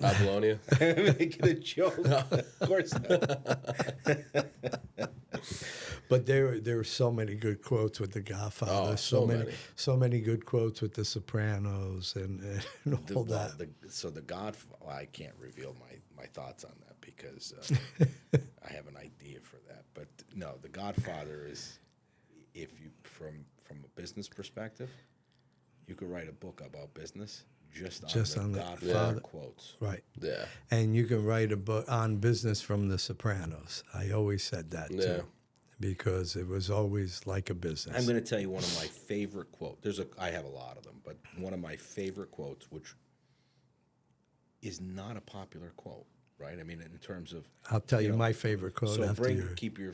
Apollonia. Making a joke. Of course not. But there were so many good quotes with The Godfather. Oh, so so so many. many good quotes with The Sopranos and all that. The Godfather. Well, I can't reveal my thoughts on that because I have an idea for that. But no, The Godfather is, if you from a business perspective, you could write a book about business just on the Godfather. Godfather quotes. Right. Yeah. And you can write a book on business from The Sopranos. I always said that Yeah. too, because it was always like a business. I'm going to tell you one of my favorite quotes. I have a lot of them, but one of my favorite quotes, which is not a popular quote, right? I mean, in terms of I'll tell you my favorite quote so after your. keep your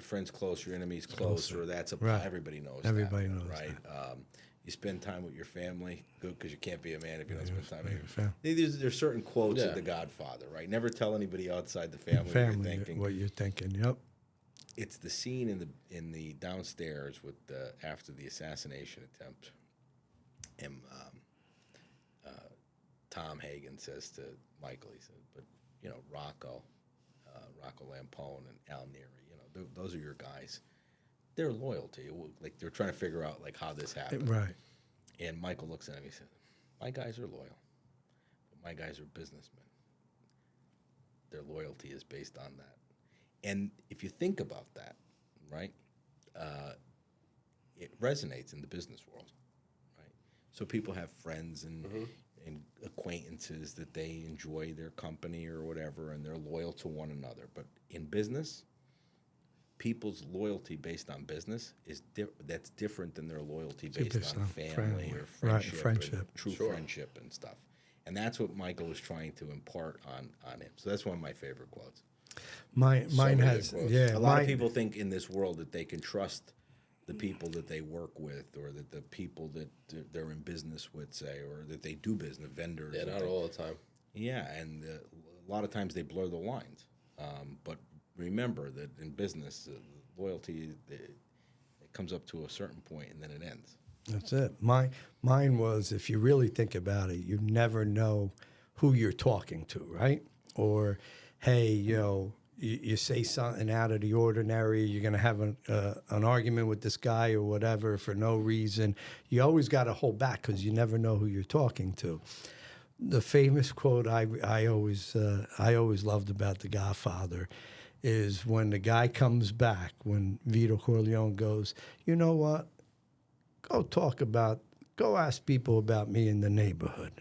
friends close, your enemies close, or that's Right. everybody knows. Everybody that, knows right? You spend time with your family, good, because you can't be a man if you don't spend time with your family. There's certain quotes Yeah. of The Godfather, right? Never tell anybody outside the family, what Family, you're thinking. what you're thinking. Yep. It's the scene in the downstairs with after the assassination attempt, and Tom Hagen says to Michael, he said, "But Rocco Lampone and Al Neri, those are your guys. They're loyal to you. Like they're trying to figure out like how this happened." Right. And Michael looks at him. He said, "My guys are loyal, but my guys are businessmen. Their loyalty is based on that." And if you think about that, right, it resonates in the business world, right? So people have friends and acquaintances that they enjoy their company or whatever, and they're loyal to one another. But in business, people's loyalty based on business is that's different than their loyalty based on family or friendship, friendship. and true friendship and stuff. And that's what Michael was trying to impart on him. So that's one of my favorite quotes. Mine many has quotes. yeah. A lot mine- of people think in this world that they can trust the people that they work with, or that the people that they're in business with, say, or that they do business, vendors. Yeah, and not things. all the time. Yeah, and a lot of times they blur the lines. But remember that in business, loyalty it comes up to a certain point and then it ends. That's it. Mine was, if you really think about it, you never know who you're talking to, right? Or hey, you say something out of the ordinary, you're going to have an argument with this guy or whatever for no reason. You always got to hold back because you never know who you're talking to. The famous quote I always loved about The Godfather is when the guy comes back, when Vito Corleone goes, you know what? Go ask people about me in the neighborhood.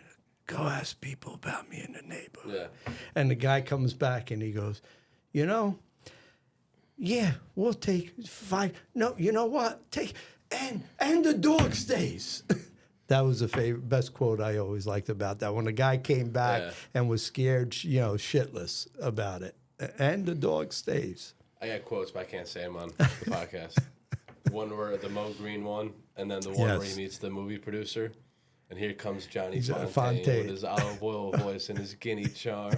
Go ask people about me in the neighborhood. Yeah. And the guy comes back and he goes, yeah, we'll take 5. No, you know what? And the dog stays. That was the best quote I always liked about that. When the guy came back and was scared, shitless about it. And the dog stays. I got quotes, but I can't say them on the podcast. The one where the Mo Green one, and then the one where he meets the movie producer. And here comes Johnny Fontaine with his olive oil voice and his guinea charm.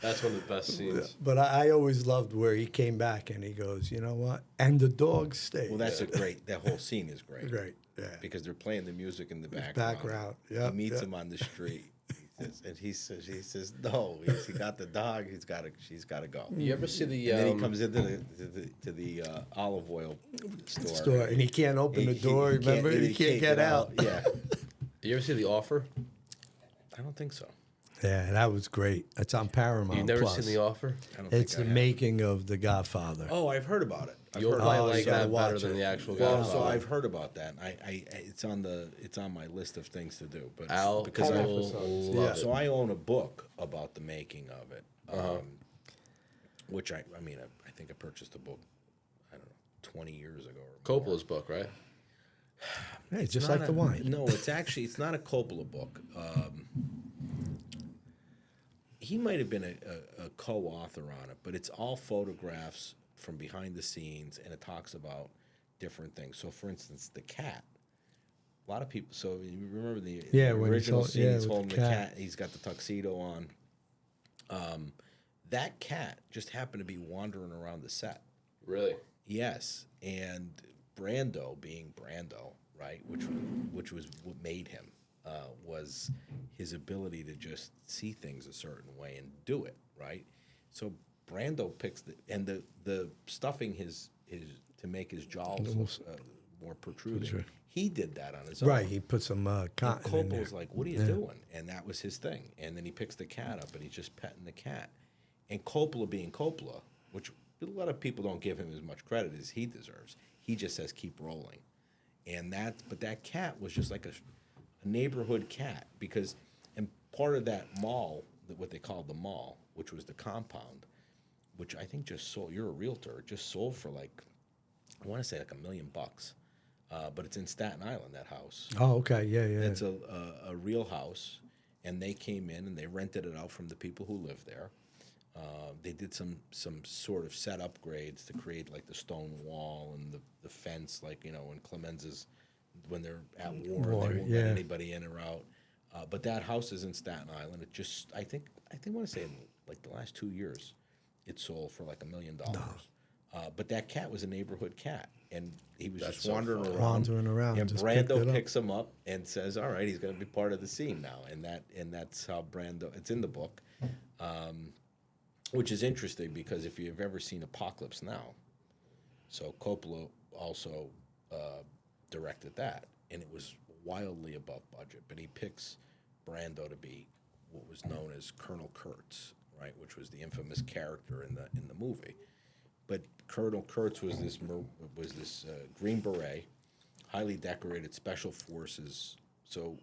That's one of the best scenes. But I always loved where he came back and he goes, you know what? And the dog stays. Well, that's that whole scene is great. Great, yeah. Because they're playing the music in the background. Yeah. He meets him on the street. He says, no, he got the dog. She's got to go. You ever see the? And then he comes into the olive oil store, And he can't open the door. Remember, he can't get out. Yeah. You ever see The Offer? I don't think so. Yeah, that was great. It's on Paramount. You've never Plus. seen The Offer? I don't It's think the I have. making of The Godfather. Oh, I've heard about it. You'll probably like that watch better than it. the actual Well, Godfather. so I've heard about that. It's on my list of things to do. But Al because will love it. so I own a book about the making of it, which I think I purchased the book, I don't know, 20 years ago. Or more. Coppola's book, right? Hey, just Not like the wine. No, it's not a Coppola book. He might have been a co-author on it, but it's all photographs from behind the scenes, and it talks about different things. So, for instance, the cat. A lot of people. So you remember the when original he's scene? He's with holding the the cat. cat. He's got the tuxedo on. That cat just happened to be wandering around the set. Really? Yes, and Brando, being Brando, right, which was what made him, was his ability to just see things a certain way and do it, right. So Brando picks the stuffing his to make his jowls more protruding. Sure. He did that on his own. Right, he put some And cotton in Coppola there. was like, "What are you doing?" And that was his thing. And then he picks the cat up and he's just petting the cat. And Coppola, being Coppola, which a lot of people don't give him as much credit as he deserves, he just says, "Keep rolling." But that cat was just like a neighborhood cat, and part of that mall, what they called the mall, which was the compound, which I think just sold. You're a realtor. It just sold for like, I want to say like $1 million. But it's in Staten Island, that house. Oh, okay, yeah. It's a real house, and they came in and they rented it out from the people who live there. They did some sort of set upgrades to create like the stone wall and the fence, like in Clemenza's, when they're at war they won't let anybody in or out. But that house is in Staten Island. It just I want to say in like the last 2 years, it sold for like $1 million. But that cat was a neighborhood cat, and he was just wandering around. Wandering around, And just picked it Brando up. picks him up and says, "All right, he's going to be part of the scene now." And that's how Brando. It's in the book, which is interesting because if you've ever seen Apocalypse Now, so Coppola also directed that, and it was wildly above budget. But he picks Brando to be what was known as Colonel Kurtz, right, which was the infamous character in the movie. But Colonel Kurtz was this Green Beret, highly decorated special forces. So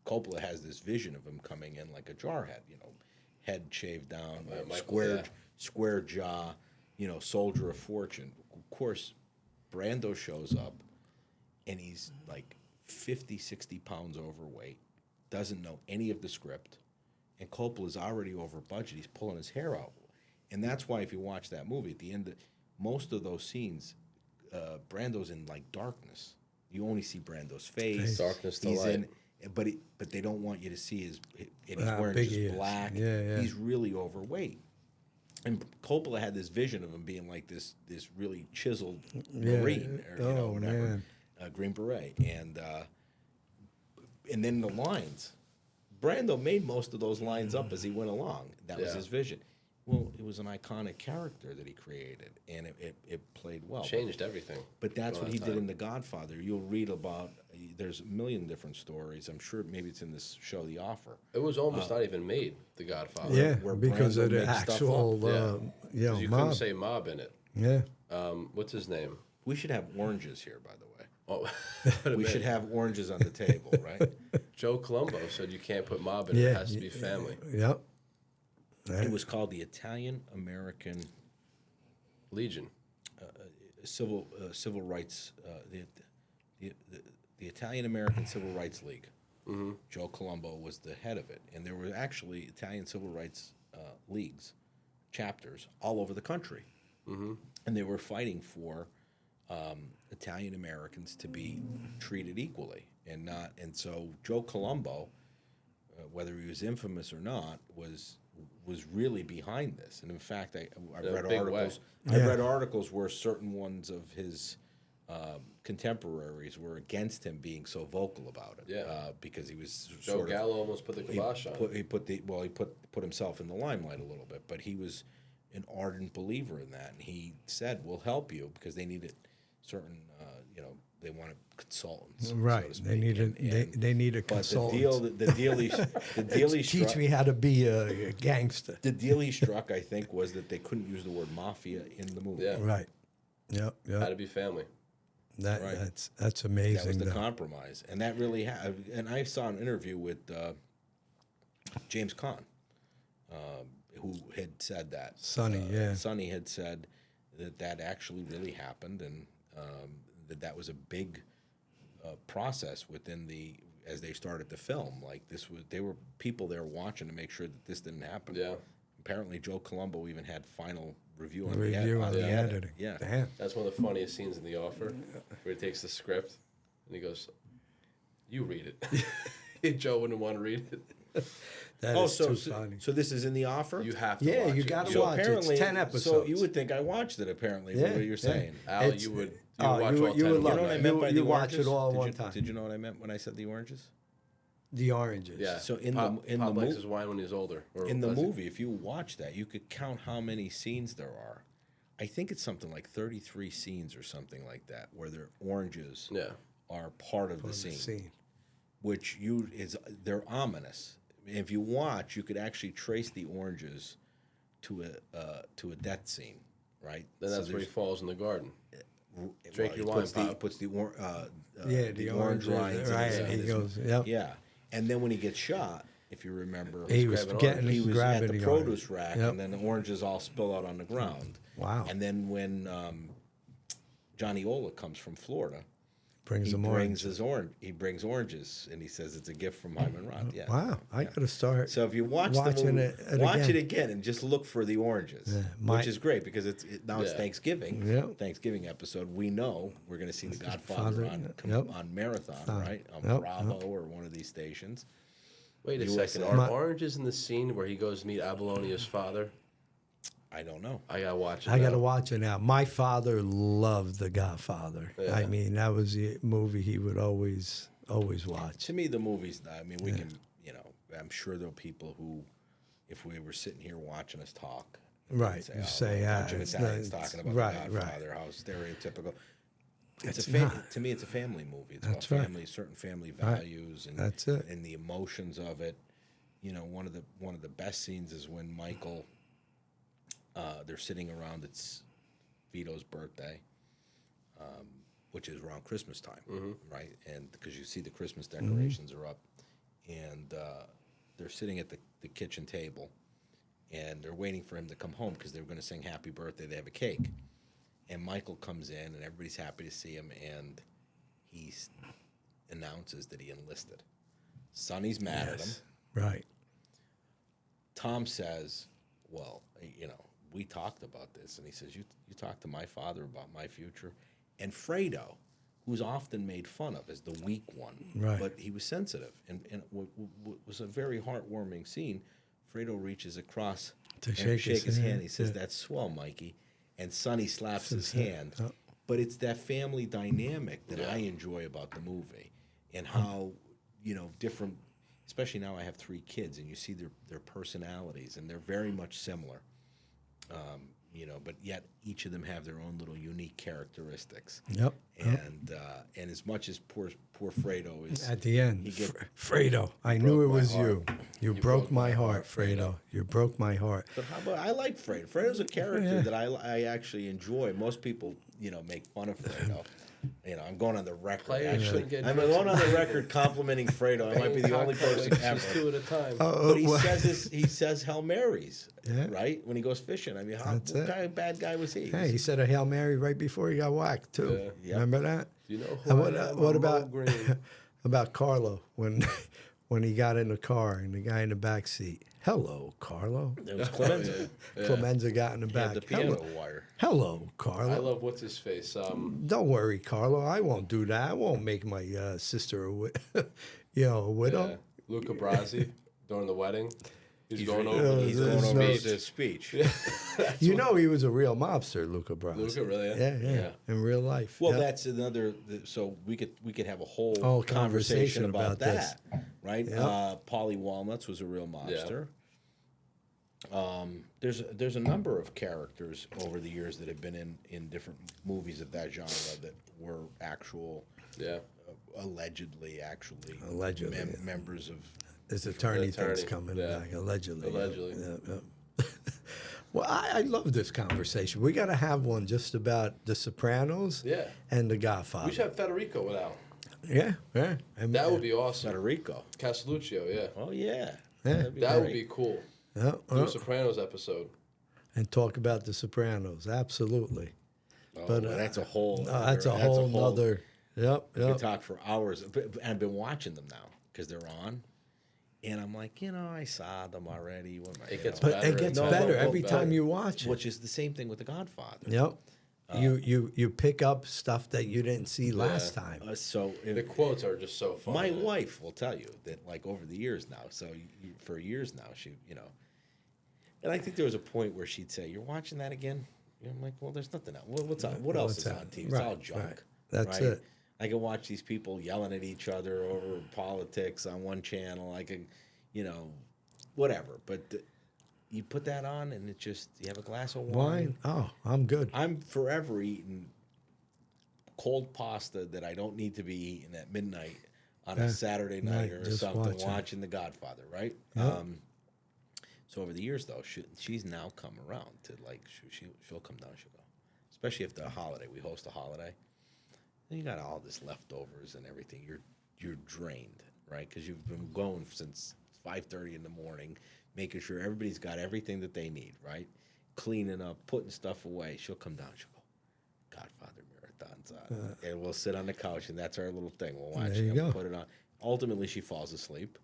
Coppola has this vision of him coming in like a jarhead, head shaved down, square jaw, soldier of fortune. Of course, Brando shows up, and he's like 50, 60 pounds overweight, doesn't know any of the script, and Coppola's already over budget. He's pulling his hair out. And that's why if you watch that movie, at the end, most of those scenes, Brando's in like darkness. You only see Brando's face. Darkness to He's light. But they don't want you to see and he's How wearing big just he is. black. Yeah. He's really overweight. And Coppola had this vision of him being like this really chiseled Marine, or whatever, man. Green Beret, and then the lines. Brando made most of those lines up as he went along. That was Yeah. his vision. Well, it was an iconic character that he created, and it played well. Changed everything. But that's a what lot he of did time. in The Godfather. You'll read about, there's a million different stories. I'm sure maybe it's in this show, The Offer. It was almost not even made, The Godfather. Yeah, where because Brando of the makes stuff actual, Yeah. 'Cause you couldn't mob. say mob in it. Yeah. What's his name? We should have oranges here, by the way. Oh, We should have oranges on the table, right? Joe Colombo said you can't put mob in it. Yeah. It has to be family. Yep. It was called the Italian American Legion. Civil Rights, the Italian American Civil Rights League. Joe Colombo was the head of it, and there were actually Italian civil rights leagues, chapters all over the country, and they were fighting for Italian Americans to be treated equally, and not. And so Joe Colombo, whether he was infamous or not, was really behind this. And in fact, I In a read big articles. way. I read articles where certain ones of his contemporaries were against him being so vocal about it. Yeah. Because he was Joe sort of Gallo almost put the kibosh on. he put himself in the limelight a little bit, but he was an ardent believer in that, and he said, "We'll help you," because they needed certain, they wanted consultants, Right. So to They speak. need they need a But consultant. the deal he Teach struck, me how to be a gangster. the deal he struck, I think, was that they couldn't use the word mafia in the movie. Yeah. Right. Yep. Had Yep. to be family. Right. That's amazing. That was the though. compromise, and that really and I saw an interview with James Caan, who had said that. Sonny, yeah. Sonny had said that actually really happened, and that was a big process within as they started the film. Like they were people there watching to make sure that this didn't happen. Yeah. Apparently, Joe Colombo even had final review on Review the on the edit. editing. Yeah. Damn. That's one of the funniest scenes in The Offer, where he takes the script and he goes, "You read it." Joe wouldn't want to read it. That Oh, is so too funny. this is in the offer. You have to. Yeah, watch you it. gotta So watch it. It's apparently, 10 episodes. So you would think I watched it. Apparently, Yeah, what you're yeah. saying. Al, It's- you would oh, watch you all would 10 of love them, You know what I right? meant by You the watch oranges? it all Did one you- time. Did you know what I meant when I said the oranges? The oranges. Yeah. So in Pop, the Pop likes mo- his wine when he's older. Or In the does he? movie, if you watch that, you could count how many scenes there are. I think it's something like 33 scenes or something like that, where their oranges Yeah. are part of the The scene, scene. which they're ominous. If you watch, you could actually trace the oranges to a death scene, right? Then So that's where he there's- falls in the garden. Drink he your wine, puts Pop. puts the Yeah, the orange oranges. lines in Right. his- in He his- goes, yep. Yeah, and then when he gets shot, if you remember, He was grabbing getting, he was grabbing at the the produce orange. rack, Yep. and then the oranges all spill out on the ground. Wow. And then when Johnny Ola comes from Florida, Brings he them brings orange. He brings oranges, and he says it's a gift from Hyman Roth. Yeah. Wow. I got to start. So if you watch the watching movie, it watch again. it again and just look for the oranges, Yeah, which is great because now it's Yeah. Thanksgiving. Yeah. Thanksgiving episode. We know we're going to see The Father, Godfather yep. on Marathon, right? On Yep, Bravo or one of these stations. Wait a USA. second. Are My- oranges in the scene where he goes to meet Apollonia's father? I don't know. I gotta watch it. I got to now. watch it now. My father loved The Godfather. Yeah. I mean, that was the movie he would always watch. To me, the movies. I mean, we can. I'm sure there are people who, if we were sitting here watching us talk, Right. say, You oh, say, a bunch of it's Italians not- talking about right, The right. Godfather, how stereotypical. It's not. To me, it's a family movie. It's That's about right. family, certain family values, and That's it. and the emotions of it. One of the best scenes is when Michael. They're sitting around. It's Vito's birthday, which is around Christmas time, right? And because you see the Christmas decorations are up, and they're sitting at the kitchen table, and they're waiting for him to come home because they're going to sing Happy Birthday. They have a cake, and Michael comes in, and everybody's happy to see him, and he announces that he enlisted. Sonny's mad at him. Right. Tom says, well, we talked about this. And he says, you talked to my father about my future. And Fredo, who's often made fun of as the weak one, Right. but he was sensitive. And what was a very heartwarming scene, Fredo reaches across To and shake his his hand. hand, He says, yeah. that's swell, Mikey. And Sonny slaps his Says, hand. oh. But it's that family dynamic that I enjoy about the movie and how, different. especially now I have 3 kids, and you see their personalities, and they're very much similar. But yet each of them have their own little unique characteristics. Yep. And as much as poor Fredo is At the end, he get- Fredo, I knew it broke my was heart. you. You broke my heart, Fredo. You broke my heart. But how about I like Fredo. Fredo's a character that I actually enjoy. Most people make fun of Fredo. I'm going on the record. Players Actually, shouldn't get I'm drinks going on the record complimenting Fredo. I might be the only person ever. Just 2 at a time. But he says Hail Marys, Yeah. right? When he goes fishing. I mean, That's what it. kind of bad guy was he? Hey, he said a Hail Mary right before he got whacked, too. Yeah. Remember that? Do you know who And I am? what I'm about Mo Green. about Carlo when he got in the car and the guy in the back seat? Hello, Carlo. It was Clemenza. Clemenza got in the He back. had the piano Hello, wire. hello, Carlo. I love what's his face. Don't worry, Carlo. I won't do that. I won't make my sister a widow. Yeah, Luca Brasi during the wedding. He's going really- over. He's the going over speech. his speech. You know he was a real mobster, Luca Brasi. Luca, really? Yeah, in real life. Well, Yep. that's another. So we could have a whole Oh, conversation conversation about about this. that, right? Yep. Polly Walnuts was a real mobster. There's a number of characters over the years that have been in different movies of that genre that were actual, Yeah. allegedly, actually, Allegedly, yeah. members of. His attorney thinks attorney, coming yeah. back, allegedly. Allegedly. Yeah. Well, I love this conversation. We got to have one just about The Sopranos Yeah. and The Godfather. We should have Federico without. Yeah. And, That would be awesome. Federico. Castelluccio, yeah. Oh yeah. Yeah. That'd That would great. be cool. Yeah, Do a Sopranos episode. and talk about The Sopranos. Absolutely. Oh, but, well, that's a whole. No, that's a whole nother. Yep. We could Yep. talk for hours. And I've been watching them now because they're on. And I'm like, I saw them already. What am I, It gets But better. it gets No, better no, every better. time you watch it. Which is the same thing with The Godfather. Yep. You pick up stuff that you didn't see last time. So The quotes are just so fun. my wife will tell you that, like, over the years now, so for years now, she, and I think there was a point where she'd say, "You're watching that again?" I'm like, "Well, there's nothing else. What's on? What else What's is on? on TV? It's Right, all junk." right. That's right? it. I can watch these people yelling at each other over politics on one channel. I can, whatever. But you put that on, and it just you have a glass of wine. Oh, I'm good. I'm forever eating cold pasta that I don't need to be eating at midnight on a Saturday night or just something, watching. watching The Godfather, right? So over the years, though, she's now come around to, like, she'll come down, she'll go. Especially if the holiday, we host a holiday, then you got all this leftovers and everything. You're drained, right? Because you've been going since 5:30 in the morning, making sure everybody's got everything that they need, right? Cleaning up, putting stuff away. She'll come down, she'll go, Godfather marathons on. And we'll sit on the couch, and that's our little thing. We'll watch There you it, go. put it on. Ultimately, she falls asleep.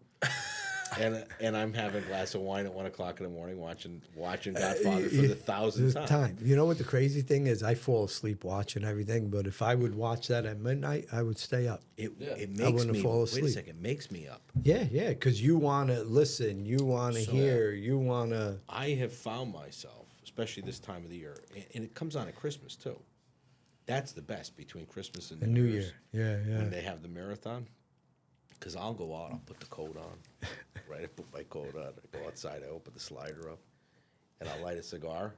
and I'm having a glass of wine at 1 o'clock in the morning, watching Godfather for the thousandth time. You know what the crazy thing is? I fall asleep watching everything, but if I would watch that at midnight, I would stay up. It I makes wouldn't me fall wait a asleep. second. It makes me up. Yeah, because you want to listen, you want to So- hear, you want to. I have found myself, especially this time of the year, and it comes on at Christmas too. That's the best between Christmas and New Year's, Year. Yeah. when they have the marathon. Because I'll go out, I'll put the coat on, right? I put my coat on. I go outside, I open the slider up, and I light a cigar,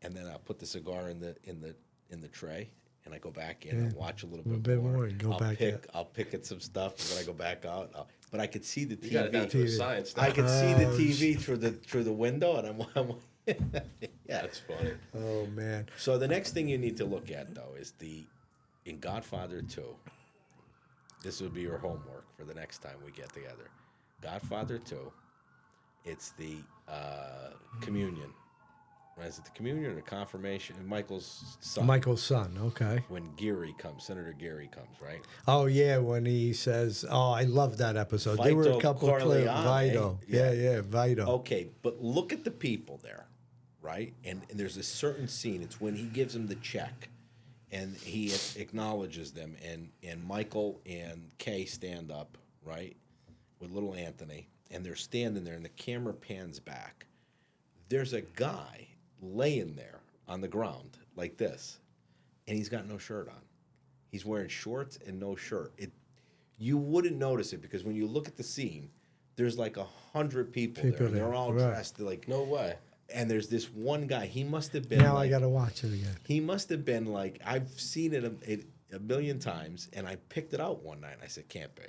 and then I'll put the cigar in the tray, and I go back in and watch a little bit more. and go back in. I'll pick at some stuff, and then I go back out. But I could see the TV. You got it down to a science now. I could see the TV through the window, and I'm yeah. That's funny. Oh man. So the next thing you need to look at, though, is in Godfather 2. This would be your homework for the next time we get together. Godfather 2. It's the communion. Is it the communion or the confirmation? Michael's son. Michael's son. Okay. When Geary comes, Senator Geary comes, right? Oh yeah, when he says, "Oh, I love that episode." There were a Vito couple of clips. Corleone. Vito. Yeah. Yeah, Vito. Okay, but look at the people there, right? And there's a certain scene. It's when he gives them the check, and he acknowledges them, and Michael and Kay stand up, right, with little Anthony, and they're standing there, and the camera pans back. There's a guy laying there on the ground like this, and he's got no shirt on. He's wearing shorts and no shirt. You wouldn't notice it because when you look at the scene, There's like 100 people People there. And there, they're all right. dressed like. No way. And there's this one guy. He must have been. Now like, I got to watch it again. He must have been like, I've seen it a million times, and I picked it out one night. And I said, can't be.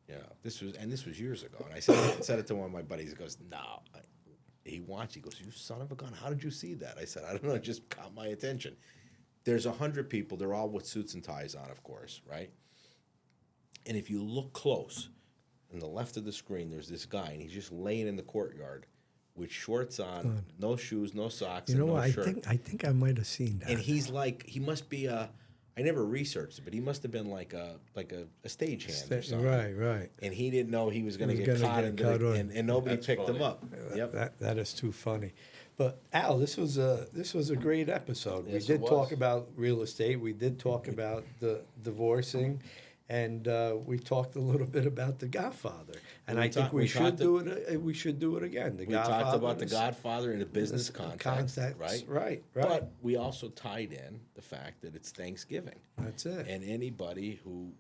You know, this was years ago. And I said it to one of my buddies. He goes, no. He watched. He goes, you son of a gun. How did you see that? I said, I don't know. It just caught my attention. There's 100 people. They're all with suits and ties on, of course, right? And if you look close, on the left of the screen, there's this guy, and he's just laying in the courtyard with shorts on, no shoes, no socks, You know and no what? shirt. I think I might have seen that. And he's like, he must be a. I never researched it, but he must have been like a stagehand or something. Right. And he didn't know he was going to He get was gonna caught, get into caught the, on. and nobody That's picked him funny. up. Yep. That is too funny. But Al, this was a great episode. Yes, we it did talk was. about real estate. We did talk about the divorcing, and we talked a little bit about The Godfather. And We I think talked- we we should talked do it. We should do it again. The We Godfather talked about the is- Godfather in a business context, right? Right. But we also tied in the fact that it's Thanksgiving. That's it. And anybody who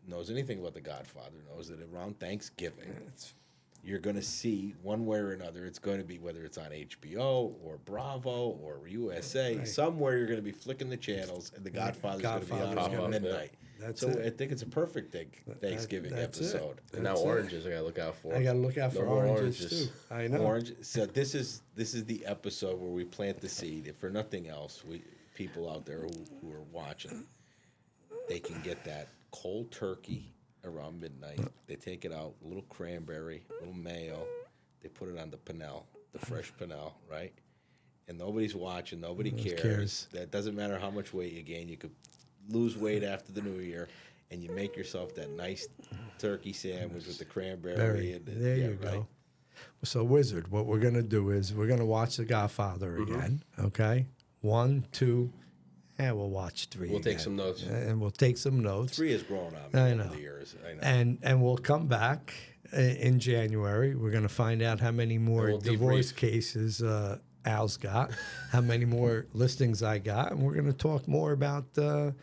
knows anything about the Godfather knows that around Thanksgiving, you're going to see one way or another. It's going to be whether it's on HBO or Bravo or USA. Right. Somewhere you're going to be flicking the channels, and the Godfather's going to be on Godfather's at gonna- midnight. That's so it. I think it's a perfect Thanksgiving that's it. episode. And now That's it. oranges I gotta look out for. I got to look out No for more oranges too. I know. Orange. So this is the episode where we plant the seed. If for nothing else, people out there who are watching, they can get that cold turkey around midnight. They take it out, a little cranberry, a little mayo. They put it on the panel, the fresh panel, right? And nobody's watching. Nobody cares. That doesn't matter how much weight you gain. You could lose weight after the new year, and you make yourself that nice turkey sandwich with the cranberry. There you go. So, Wizard, what we're going to do is we're going to watch The Godfather again, okay? 1, 2, and we'll watch 3 We'll take again. some notes. And we'll take some notes. 3 has grown on me I over know. the years. I know. And we'll come back in January. We're going to find out how many more we'll divorce debrief. cases Al's got, how many more listings I got, and we're going to talk more about The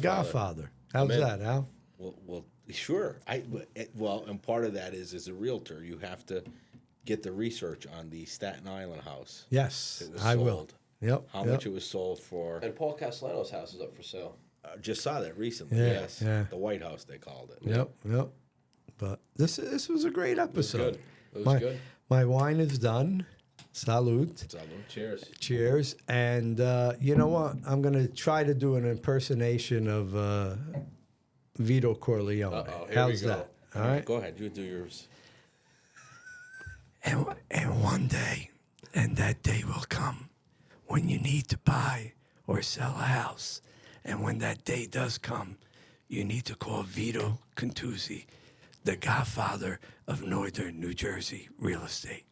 Godfather. How's Amen. that, Al? Well, sure. And part of that is, as a realtor, you have to get the research on the Staten Island house. Yes, It was I will. sold. Yep. How yep. much it was sold for. And Paul Castellano's house is up for sale. Just saw that recently. Yeah, Yes, yeah. the White House they called it. Yep. But this was a great episode. good. It was good. My wine is done. Salute. Cheers. Cheers. And you know what? I'm going to try to do an impersonation of Vito Corleone. Uh-oh, here How's we go. that? All right. Go ahead. You do yours. And one day, and that day will come when you need to buy or sell a house. And when that day does come, you need to call Vito Contuzzi, the Godfather of Northern New Jersey real estate.